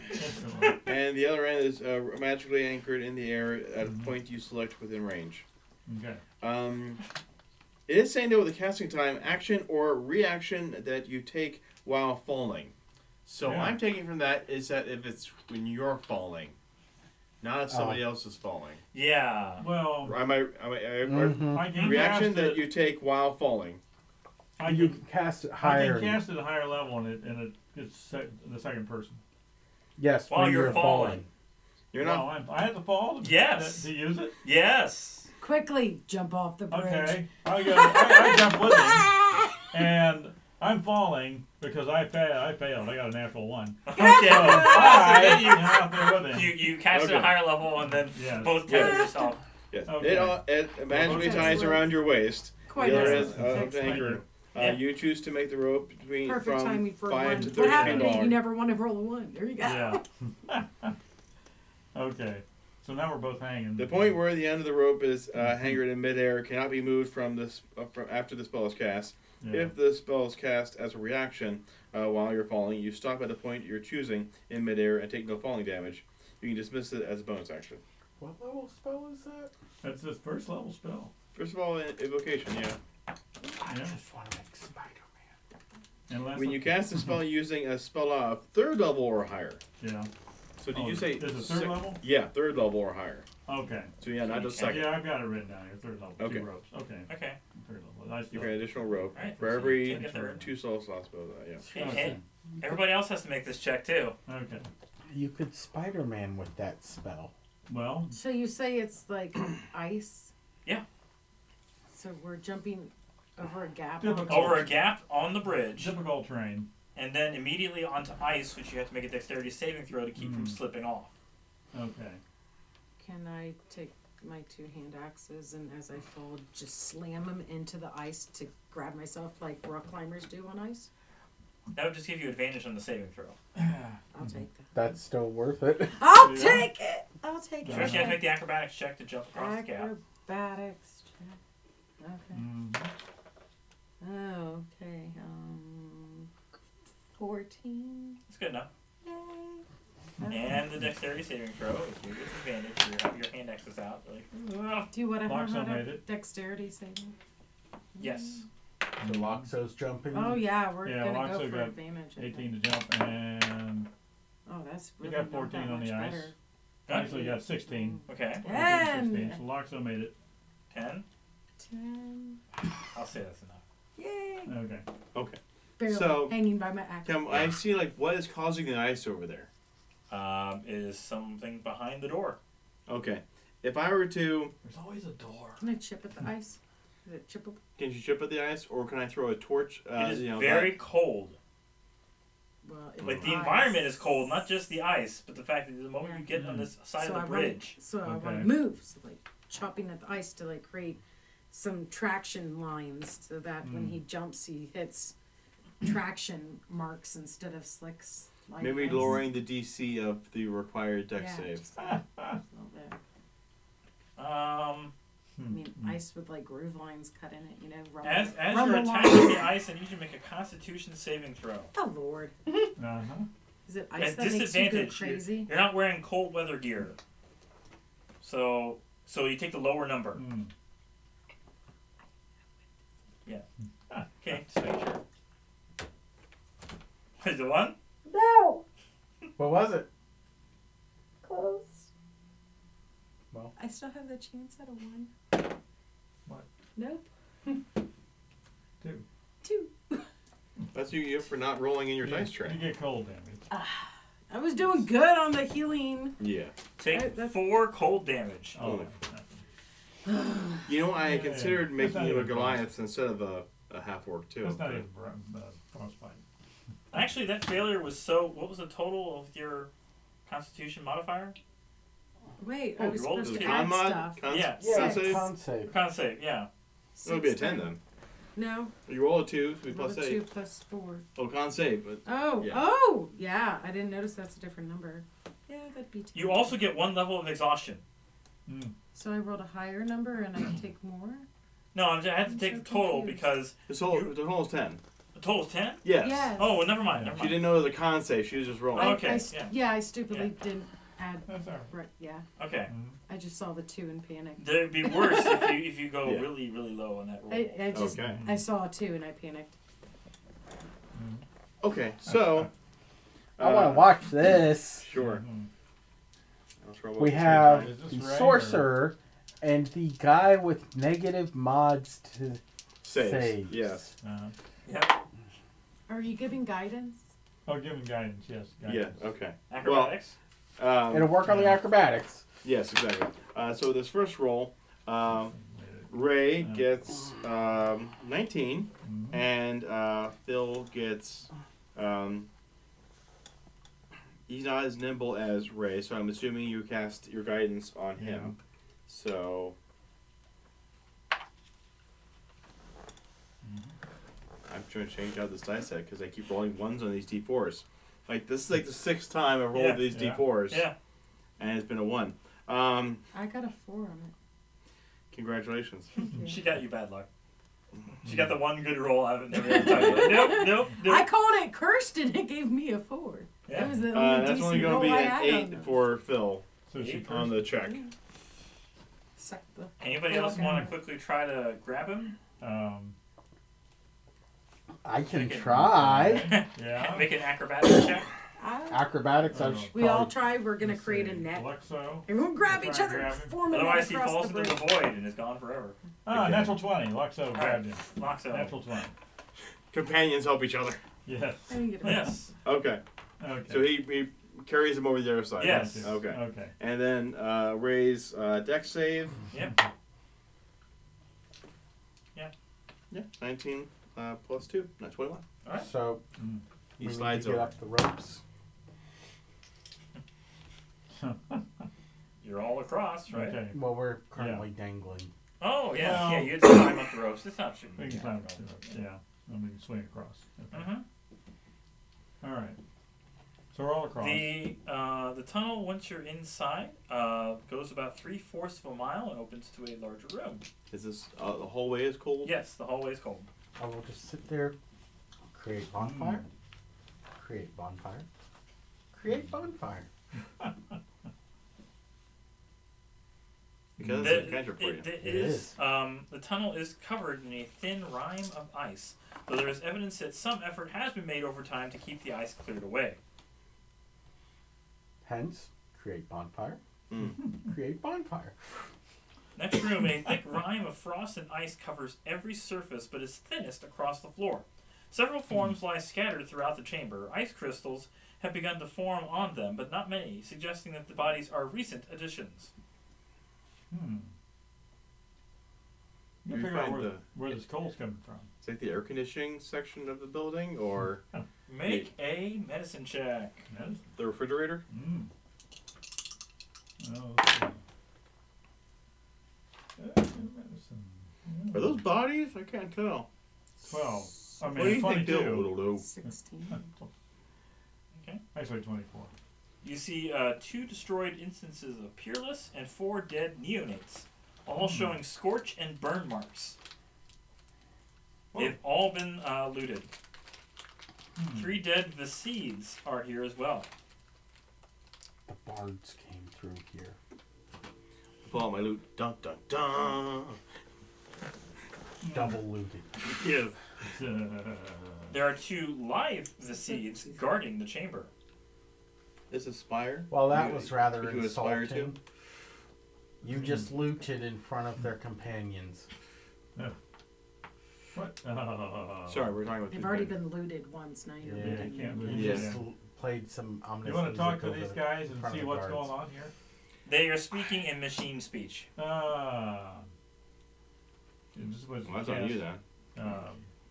S1: and the other end is magically anchored in the air at a point you select within range.
S3: Okay.
S1: It is saying that with the casting time, action or reaction that you take while falling. So
S3: Yeah.
S1: I'm taking from that is that if it's when you're falling, not if somebody else is falling.
S2: Yeah.
S3: Well,
S1: I
S3: I can
S1: reaction
S3: cast
S1: that
S3: it.
S1: you take while falling.
S4: You can cast it higher.
S3: I can cast it at a higher level, and it's the second person.
S4: Yes,
S2: While
S4: when
S2: you're falling.
S1: You're
S3: Well,
S1: not.
S3: I have to fall.
S2: Yes.
S3: To use it.
S2: Yes.
S5: Quickly jump off the bridge.
S3: Okay. I jump with him, and I'm falling because I failed. I got a natural 1.
S2: Okay.
S3: So
S2: So
S3: I
S2: then
S3: am out there with him.
S2: you cast it at a higher level and then
S3: Yes.
S2: both tether yourself.
S1: Yes.
S3: Okay.
S1: It magically
S5: Okay.
S1: ties around your waist.
S5: Quite
S1: The other
S5: excellent.
S1: end
S5: Excellent.
S1: anchored.
S2: Yeah.
S1: You choose to make the rope between
S5: Perfect
S1: from
S5: timing for
S1: 5
S5: one.
S1: to
S5: What
S1: 30
S5: happened to you?
S1: feet
S5: You
S1: long.
S5: never want to roll a 1. There you go.
S3: Yeah. Okay. So now we're both hanging.
S1: The point where the end of the rope is anchored in midair cannot be moved from after the spell is cast.
S3: Yeah.
S1: If the spell is cast as a reaction while you're falling, you stop at the point you're choosing in midair and take no falling damage. You can dismiss it as a bonus action.
S4: What level spell is that?
S3: That's the first level spell.
S1: First of all, invocation, yeah.
S4: I just want to make Spider-Man.
S1: When you cast a spell using a spell of 3rd level or higher.
S3: Yeah.
S1: So did you say...
S3: There's a 3rd level?
S1: Yeah, 3rd level or higher.
S3: Okay.
S1: So yeah, not just 2nd.
S3: Yeah, I've got it written down here. 3rd level.
S1: Okay.
S3: 2 ropes. Okay.
S2: 3rd
S3: level.
S1: You get an additional rope
S2: right,
S1: for every
S2: take a third.
S1: 2 soul slots. Yeah.
S2: Hey, everybody else has to make this check too.
S3: Okay.
S4: You could Spider-Man with that spell.
S3: Well.
S5: So you say it's like ice?
S2: Yeah.
S5: So we're jumping over a gap.
S2: Over a gap on the bridge.
S3: Difficult terrain.
S2: And then immediately onto ice, which you have to make a dexterity saving throw to keep from slipping off.
S3: Okay.
S5: Can I take my 2 hand axes and as I fall, just slam them into the ice to grab myself like rock climbers do on ice?
S2: That would just give you advantage on the saving throw.
S5: I'll take that.
S4: That's still worth it.
S5: I'll take it! I'll take it.
S2: First you have to make the acrobatics check to jump across the gap.
S5: Acrobatics check. Okay. Oh, okay. 14.
S2: That's good enough.
S5: Yay.
S2: And the dexterity saving throw, if you get advantage, you have your hand axes out. Like,
S5: Do you want to have
S3: Loxo made
S5: a
S3: it.
S5: dexterity saving?
S2: yes.
S4: So Loxo's jumping.
S5: Oh yeah, we're
S3: Yeah,
S5: gonna
S3: Loxo
S5: go for
S3: got
S5: advantage. I think.
S3: 18 to jump, and
S5: Oh, that's
S3: we
S5: really
S3: got
S5: not
S3: 14
S5: that
S3: on the
S5: much
S3: ice.
S5: better.
S3: Actually got 16.
S2: Okay.
S3: 16. So Loxo made it.
S2: 10.
S5: 10.
S2: I'll say that's enough.
S5: Yay!
S3: Okay.
S1: Okay.
S5: Barely
S1: So,
S5: hanging by my axe.
S1: I see, like, what is causing the ice over there?
S2: It is something behind the door.
S1: Okay. If I were to...
S3: There's always a door.
S5: Can I chip at the ice? Is it chippable?
S1: Can you chip at the ice, or can I throw a torch?
S2: It is very cold.
S5: Well, it's
S2: Like, the
S5: ice.
S2: environment is cold, not just the ice, but the fact that the moment
S5: Yeah.
S2: you get on this side of the
S5: I
S2: bridge.
S5: I want
S3: Okay.
S5: to move. So, like, chopping at the ice to, like, create some traction lines so that when he jumps, he hits traction marks instead of slicks. Like
S1: Maybe
S5: ice.
S1: lowering the DC of the required dex
S5: Yeah,
S1: save.
S5: just a little bit. I mean, ice with like groove lines cut in it, you know. Rumble,
S2: As
S5: rumble
S2: you're
S5: lines.
S2: attacking the ice, I need you to make a Constitution saving throw.
S5: Oh Lord,
S3: Uh-huh.
S5: is it ice
S2: At
S5: that makes you go
S2: disadvantage,
S5: crazy?
S2: you're not wearing cold weather gear, so you take the lower number.
S3: Mm.
S2: Yeah. Okay, just make sure. Is it 1?
S5: No,
S4: What was it?
S5: close.
S4: Well.
S5: I still have the chance at a 1.
S3: What?
S5: Nope.
S3: 2.
S5: 2.
S1: That's you for not rolling in your dice tray.
S3: You get cold damage.
S5: I was doing good on the healing.
S1: Yeah.
S2: Take
S5: That's-
S2: 4 cold damage.
S3: Oh.
S1: You know, I
S3: Yeah,
S1: considered
S3: yeah.
S1: making
S3: That's not
S1: you a
S3: even
S1: Goliath instead of a half-orc, too.
S3: That's not
S1: but-
S3: even frostbite.
S2: Actually, that failure was so. What was the total of your Constitution modifier?
S5: Wait,
S2: Oh,
S5: I was
S2: you rolled
S5: supposed
S2: the
S5: to
S2: con
S5: add
S1: mod?
S5: stuff.
S2: Yeah.
S1: Con save?
S4: Con save.
S2: Con save, yeah.
S1: It would be a 10 then.
S5: No,
S1: You roll a 2, so we
S5: roll
S1: plus
S5: a
S1: 8.
S5: 2 plus 4.
S1: Oh, con save. But
S5: Oh, yeah. I didn't notice that's a different number. Yeah, that'd be 2.
S2: You also get 1 level of exhaustion.
S3: Mm.
S5: So I rolled a higher number and I take more?
S2: No, I had to
S5: I'm
S2: take
S5: so
S2: the total
S5: confused.
S2: because
S1: the total is 10.
S2: the total is 10?
S1: Yes.
S5: Yes.
S2: Oh, well, never mind.
S1: She didn't know it was a con save. She was just rolling.
S2: Okay, yeah.
S5: I stupidly didn't add.
S3: That's all right.
S5: Right, yeah.
S2: Okay.
S5: I just saw the 2 and panicked.
S2: It'd be worse if you go
S1: Yeah.
S2: really, really low on that roll.
S5: I just
S1: Okay.
S5: I saw a 2 and I panicked.
S1: Okay, so...
S4: I want to watch this.
S1: Sure.
S3: Mhm.
S1: Let's roll
S4: We
S1: at the same
S4: have
S1: time.
S3: Is this
S4: the
S3: Ray,
S4: sorcerer and the guy with negative mods to
S1: Saves.
S4: saves.
S1: Yes.
S2: Yep.
S5: Are you giving guidance?
S3: Oh, give him guidance, yes.
S1: Yeah,
S3: Guidance.
S1: okay.
S2: Acrobatics.
S4: It'll work on the acrobatics.
S1: Yes, exactly. So this first roll, Ray gets 19,
S3: Mhm.
S1: and Phil gets... he's not as nimble as Ray, so I'm assuming you cast your guidance on him. So... I'm trying to change out this dice set because I keep rolling 1s on these D4s. Like, this is like the 6th time I've rolled
S2: Yeah.
S1: these
S3: Yeah.
S1: D4s.
S2: Yeah.
S1: And it's been a 1.
S5: I got a 4 on it.
S1: Congratulations.
S5: Yeah.
S2: She got you bad luck. She got the one good roll out of it. And every other time, nope.
S5: I called it cursed and it gave me a 4.
S2: Yeah.
S5: That was the only
S1: That's only
S5: decent
S1: going to
S5: roll
S1: be
S5: I
S1: an
S5: had
S1: 8
S5: on those.
S1: for Phil
S3: So she
S1: on the check.
S5: Suck the.
S2: Anybody else want to quickly try to grab him?
S4: I can
S2: Make it-
S4: try.
S3: Yeah.
S2: Make an acrobatics check.
S4: Acrobatics. I
S3: Oh.
S4: should
S5: We all
S4: probably-
S5: try. We're gonna
S3: Let's
S5: create
S3: see,
S5: a net.
S3: Luxo.
S5: Everyone grab
S3: Try
S5: each
S3: and
S5: other,
S3: grab him.
S5: form a net
S2: Otherwise, he
S5: across
S2: falls
S5: the
S2: into
S5: bridge.
S2: the void and is gone forever.
S3: Ah,
S1: Okay.
S3: natural 20. Luxo
S2: All right,
S3: grabbed him.
S2: Loxo.
S3: Natural 20.
S1: Companions help each other.
S3: Yes.
S5: I didn't get a
S2: Yes.
S1: Okay.
S3: Okay.
S1: So he carries him over the other side.
S2: Yes.
S1: Okay.
S3: Okay.
S1: And then Ray's dex save.
S2: Yep.
S1: Yeah. 19 plus 2. Not 21.
S2: All right.
S4: So
S1: He
S4: we need
S1: slides
S4: to get
S1: over.
S4: up the ropes.
S2: You're all across, right?
S3: Okay.
S4: Well, we're currently dangling.
S2: Oh, yeah.
S3: Well-
S2: Yeah, you had to climb up the ropes. It's not shooting.
S3: We can climb up to it. Yeah. And we can swing across. Okay.
S2: Mm-hmm.
S3: All right. So we're all across.
S2: The tunnel, once you're inside, goes about 3/4 of a mile and opens to a larger room.
S1: Is this the hallway is cold?
S2: Yes, the hallway is cold.
S4: I will just sit there, create bonfire, create bonfire, create bonfire.
S1: Because
S2: The-
S1: it's a cantrip for you.
S2: it
S4: It
S2: is.
S4: is.
S2: The tunnel is covered in a thin rime of ice, though there is evidence that some effort has been made over time to keep the ice cleared away.
S4: Hence, create bonfire,
S1: Mm.
S4: create bonfire.
S2: Next room, a thick rime of frost and ice covers every surface, but is thinnest across the floor. Several forms lie scattered throughout the chamber. Ice crystals have begun to form on them, but not many, suggesting that the bodies are recent additions.
S3: You
S1: You
S3: figure out
S1: find
S3: where this coal's coming from.
S1: Is that the air conditioning section of the building or
S2: Make a medicine check.
S3: Medicine.
S1: the refrigerator?
S3: Oh, let's see. Medicine.
S1: Are those bodies? I can't tell.
S3: 12. I
S1: What do
S3: mean,
S1: you think, Bill?
S3: 22.
S5: 16.
S2: Okay.
S3: Actually, 24.
S2: You see 2 destroyed instances of Peerless and 4 dead neonates, all showing scorch and burn marks. They've all been looted. 3 dead Vasides are here as well.
S4: The bards came through here.
S1: Pull out my loot. Dun dun dun.
S4: Double looted.
S1: Yes.
S2: There are 2 live Vasides guarding the chamber.
S1: This is Spire.
S4: Well, that
S1: You-
S4: was rather
S1: you aspire to?
S4: insulting. You just looted in front of their companions.
S3: What?
S1: Sorry, we're talking about.
S5: They've
S1: two
S5: already
S1: things.
S5: been looted once. Now you're
S4: Yeah,
S5: looting
S3: you can't
S5: them.
S3: loot.
S4: You
S1: Yeah.
S4: just played some ominous
S3: You want to talk
S4: music
S3: to
S4: over
S3: these
S4: the-
S3: guys
S4: in
S3: and
S4: front
S3: see
S4: of the
S3: what's
S4: guards.
S3: going on here?
S2: They are speaking in machine speech.
S3: This was
S1: Well, that's on you then.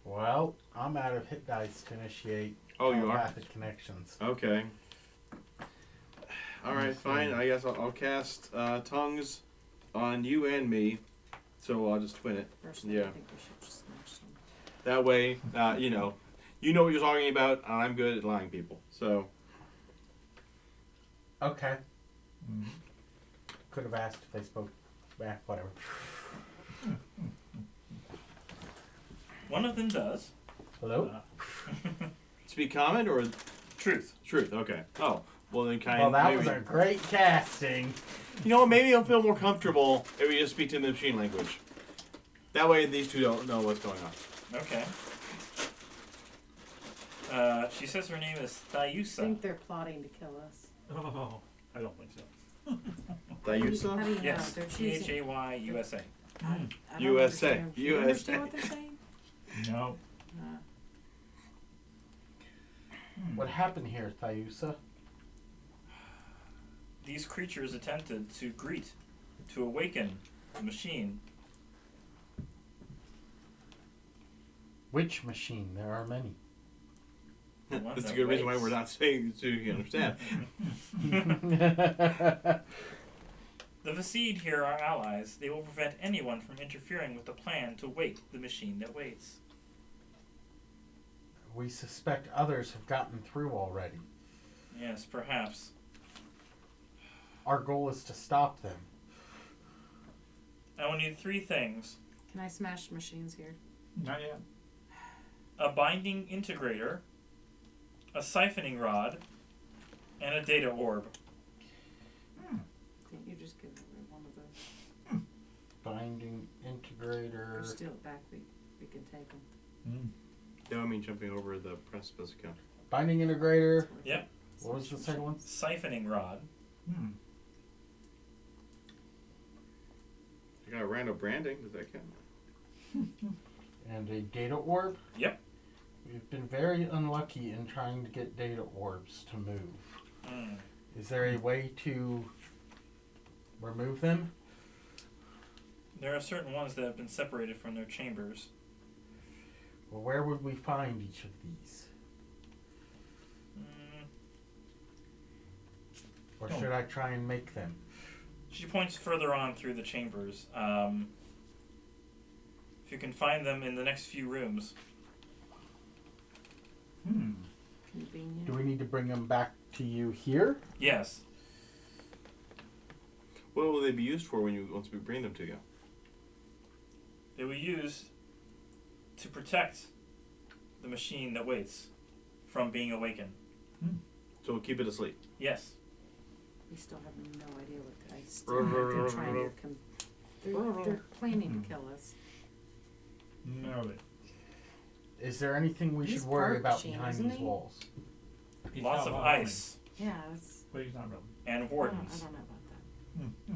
S4: Well, I'm out of hit dice to initiate
S1: Oh, you are?
S4: telepathic connections.
S1: Okay. All right, fine. I guess I'll cast tongues on you and me. So I'll just twin it.
S5: Personally,
S1: Yeah.
S5: I think we should just smash them.
S1: That way, you know what you're talking about. And I'm good at lying people. So
S4: Okay. Could have asked if they spoke back, whatever.
S2: One of them does.
S4: Hello?
S1: speak common or
S2: Truth.
S1: truth. Okay. Oh, well then kind.
S4: Well, that
S1: maybe,
S4: was a great casting.
S1: You know what? Maybe I'll feel more comfortable if we just speak to the machine language. That way, these two don't know what's going on.
S2: Okay. She says her name is
S5: I
S2: Thayusa.
S5: think they're plotting to kill us.
S3: Oh, I don't think so.
S5: How do
S1: Thayusa?
S5: you know?
S2: Yes.
S5: They're choosing.
S2: Thayusa.
S5: I don't
S1: USA.
S5: understand. Do you understand what they're saying?
S3: No.
S4: What happened here, Thayusa?
S2: These creatures attempted to awaken the machine.
S4: Which machine? There are many.
S2: The one
S1: That's a
S2: that
S1: good reason why
S2: waits.
S1: we're not saying so you can understand.
S2: The Vaside here are allies. They will prevent anyone from interfering with the plan to wake the machine that waits.
S4: We suspect others have gotten through already.
S2: Yes, perhaps.
S4: our goal is to stop them.
S2: I will need 3 things.
S5: Can I smash machines here?
S3: Not yet.
S2: A binding integrator, a siphoning rod, and a data orb.
S5: Can't you just give me one of those?
S4: Binding integrator.
S5: Or steal it back, we can take them.
S1: That would mean jumping over the precipice account.
S4: Binding integrator.
S2: Yep.
S4: What was the second one?
S2: Siphoning rod.
S1: I got a random branding. Does that count?
S4: And a data orb.
S2: Yep.
S4: We've been very unlucky in trying to get data orbs to move. Is there a way to remove them?
S2: There are certain ones that have been separated from their chambers.
S4: Well, where would we find each of these? Or should I try and make them?
S2: She points further on through the chambers. If you can find them in the next few rooms.
S5: Convenient.
S4: Do we need to bring them back to you here?
S2: Yes.
S1: What will they be used for once we bring them to you?
S2: They were used to protect the machine that waits from being awakened.
S1: So we'll keep it asleep.
S2: Yes.
S5: We still have no idea what I still think they're trying to they're planning to kill us.
S3: No.
S4: Is there anything we
S5: He's
S4: should worry
S5: part
S4: about
S5: machine,
S4: behind
S5: isn't
S4: these
S5: he?
S4: walls?
S3: He's
S2: Lots
S3: not
S2: of
S3: really.
S2: ice
S5: Yeah, that's,
S3: But he's not really.
S2: and
S5: I
S2: wardens.
S5: don't know about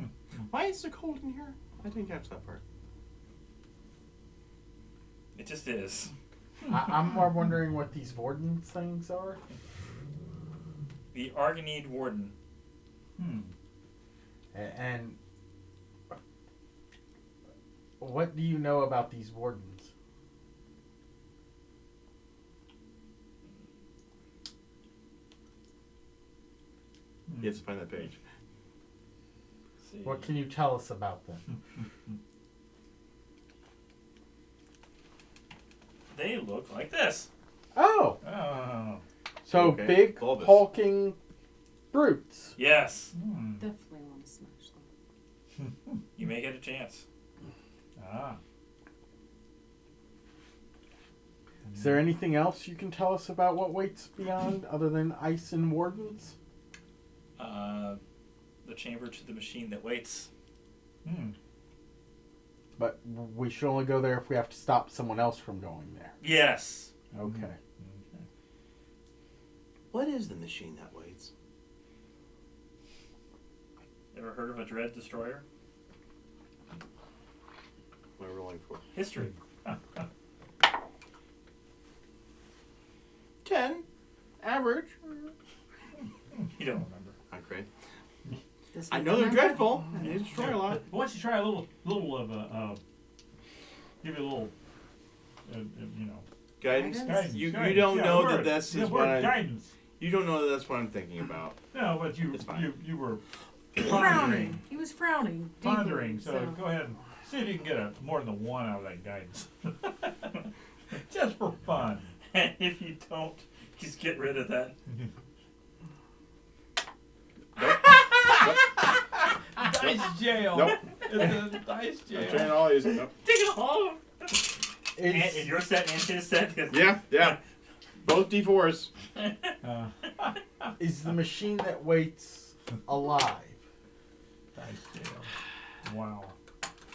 S5: that.
S1: Why is it cold in here? I didn't catch that part.
S2: It just is.
S4: I'm more wondering what these Vorden things are.
S2: The Arganede Warden.
S4: And what do you know about these Wardens?
S1: You have to find that page.
S2: Let's see.
S4: What can you tell us about them?
S2: They look like this.
S4: Oh!
S3: Oh.
S4: So
S1: Okay.
S4: big,
S1: Bulbous.
S4: hulking brutes.
S2: Yes.
S5: Definitely want to smash them.
S2: You may get a chance.
S4: Is there anything else you can tell us about what waits beyond other than ice and Wardens?
S2: The chamber to the machine that waits.
S4: But we should only go there if we have to stop someone else from going there.
S2: Yes.
S4: Okay.
S1: What is the machine that waits?
S2: Ever heard of a dread destroyer?
S1: What am I rolling for?
S2: History.
S1: 10. Average.
S2: You don't remember.
S1: Not great.
S5: This
S1: I
S5: one
S1: know they're
S5: remember?
S1: dreadful. They destroy a lot.
S3: Why don't you try a little of a, give you a little, you know.
S1: Guidance.
S5: Guidance?
S1: You
S3: Guidance.
S1: don't
S3: Yeah,
S1: know
S3: the
S1: that
S3: word.
S1: this
S3: The
S1: is
S3: word
S1: what I'm.
S3: guidance.
S1: You don't know that that's what I'm thinking about.
S3: No, but
S1: It's fine.
S3: you were
S5: Frowning. He was frowning. deeply,
S3: pondering. So go ahead and see if you can get more than one out of that guidance. Just for fun.
S2: And if you don't, just get rid of that.
S3: Dice jail.
S1: Nope.
S3: It's a dice
S1: I'm trying
S3: jail.
S1: all these. Nope.
S2: Take it all. And
S4: Is,
S2: your set and his set.
S1: Yeah. Both D4s.
S4: is the machine that waits alive?
S3: Dice jail. Wow.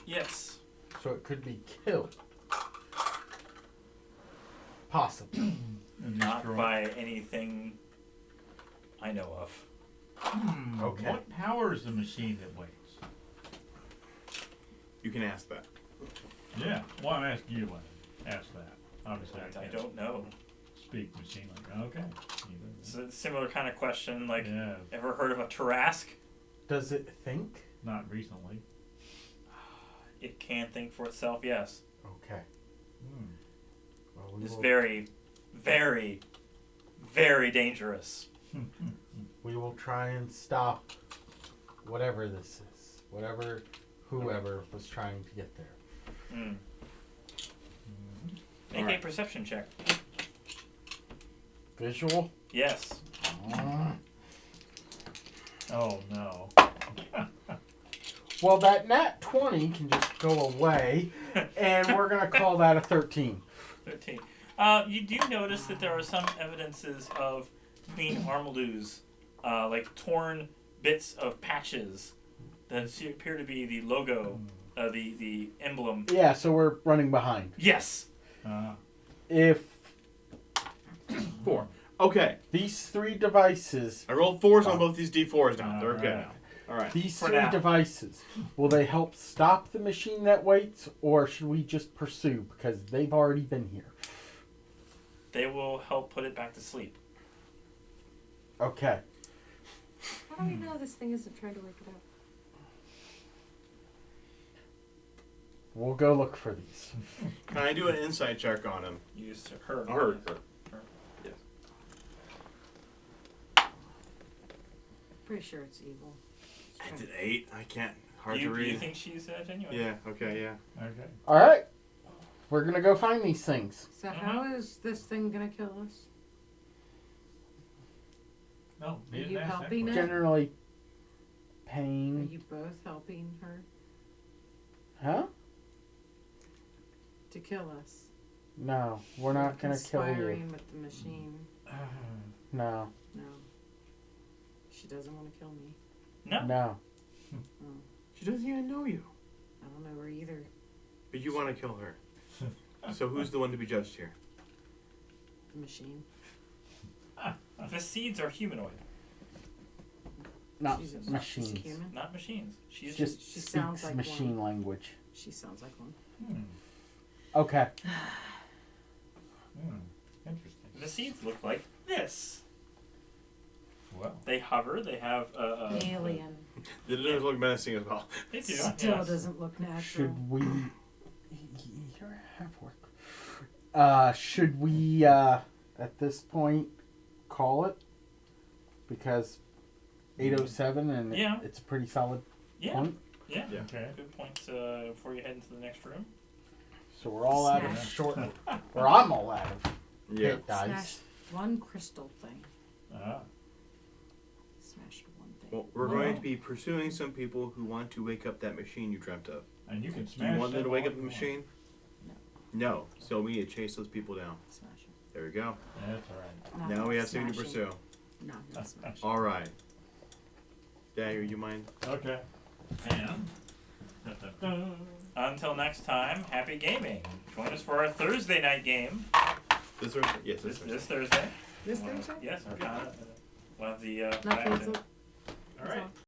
S2: Yes.
S4: So it could be killed. Possibly.
S3: And
S2: Not
S3: destroy.
S2: by anything I know of.
S4: Okay.
S3: What powers the machine that waits?
S1: You can ask that.
S3: Yeah. Well, I'm asking you, Leonard. Ask that. Obviously, I
S2: I
S3: can't
S2: don't know.
S3: speak machine like okay.
S2: It's a similar kind of question. Like,
S3: Yeah,
S2: ever heard of a Tarask?
S4: Does it think?
S3: not recently.
S2: It can think for itself. Yes.
S4: Okay. Well, we
S2: It's
S4: will,
S2: very, very, very dangerous.
S4: we will try and stop whatever this is. Whoever was trying to get there.
S2: Mm. Make
S1: Alright.
S2: a perception check.
S4: Visual?
S2: Yes.
S3: Oh no.
S4: Well, that nat 20 can just go away, and we're going to call that a 13.
S2: 13. You do notice that there are some evidences of Queen Armalu's, like torn bits of patches that appear to be the logo, the emblem.
S4: Yeah, so we're running behind.
S2: Yes.
S4: If
S1: 4. Okay.
S4: these 3 devices,
S1: I rolled 4s on both these D4s now. They're good now. All right.
S4: these
S2: For
S4: 3
S2: now.
S4: devices, will they help stop the machine that waits, or should we just pursue because they've already been here?
S2: They will help put it back to sleep.
S4: Okay.
S5: How do we know this thing isn't trying to wake it up?
S4: We'll go look for these.
S1: Can I do an insight check on him?
S2: Use her.
S1: Her. Yes.
S5: Pretty sure it's evil.
S1: It's an 8. I can't. Hard
S2: Do
S1: to read.
S2: you think she's genuine?
S1: Yeah. Okay. Yeah.
S3: Okay.
S4: All right. We're going to go find these things.
S5: So how is this thing gonna kill us?
S3: No,
S5: Are you helping it?
S4: Generally,
S5: Are
S4: pain.
S5: you both helping her
S4: Huh?
S5: to kill us?
S4: No, we're not going to kill you.
S5: Conspiring with the machine.
S4: No.
S5: No. She doesn't want to kill me.
S2: No.
S4: No.
S5: Oh,
S1: She doesn't even know you,
S5: I don't know her either.
S1: but you want to kill her. So who's the one to be judged here?
S5: The machine.
S2: The seeds are humanoid,
S4: Not
S5: She's a
S4: machines.
S5: human.
S2: not machines. She's
S4: Just
S5: She sounds
S4: speaks
S5: like
S4: machine language.
S5: She sounds like one.
S4: Okay.
S3: Interesting.
S2: the seeds look like this.
S3: Well.
S2: They hover. They have
S5: Alien.
S1: It doesn't look menacing as well.
S2: They do.
S5: Still
S2: yes.
S5: doesn't look natural.
S4: Should we... You're half work. Should we, at this point, call it? Because 8:07 and
S2: Yeah.
S4: it's a pretty solid
S2: Yeah.
S4: point.
S2: Yeah.
S1: Yeah.
S3: Okay.
S2: Good point before you head into the next room.
S4: So we're all out of
S5: Smash.
S4: short... or I'm all out of
S1: Yeah.
S4: hit dice.
S5: Smash one crystal thing. Smashed one thing.
S1: Well, we're going to be pursuing some people who want to wake up that machine you dreamt of.
S3: And you can
S1: Do
S3: smash
S1: you want them to wake
S3: all
S1: up the
S3: you want.
S1: machine? No. So we need to chase those people down.
S5: Smash it.
S1: There we go.
S3: That's all right.
S5: Not
S1: Now we have
S5: smashing.
S1: something to pursue.
S5: No, not smashing.
S1: All right. Dagger, you mind?
S3: Okay. And.
S2: Until next time, happy gaming. Join us for our Thursday night game.
S1: This Thursday? Yes, this
S2: This
S1: Thursday.
S2: Thursday.
S5: This Thursday?
S2: Yes, Arcana. We'll have the.
S5: Not
S2: Diamond.
S5: canceled.
S3: All right.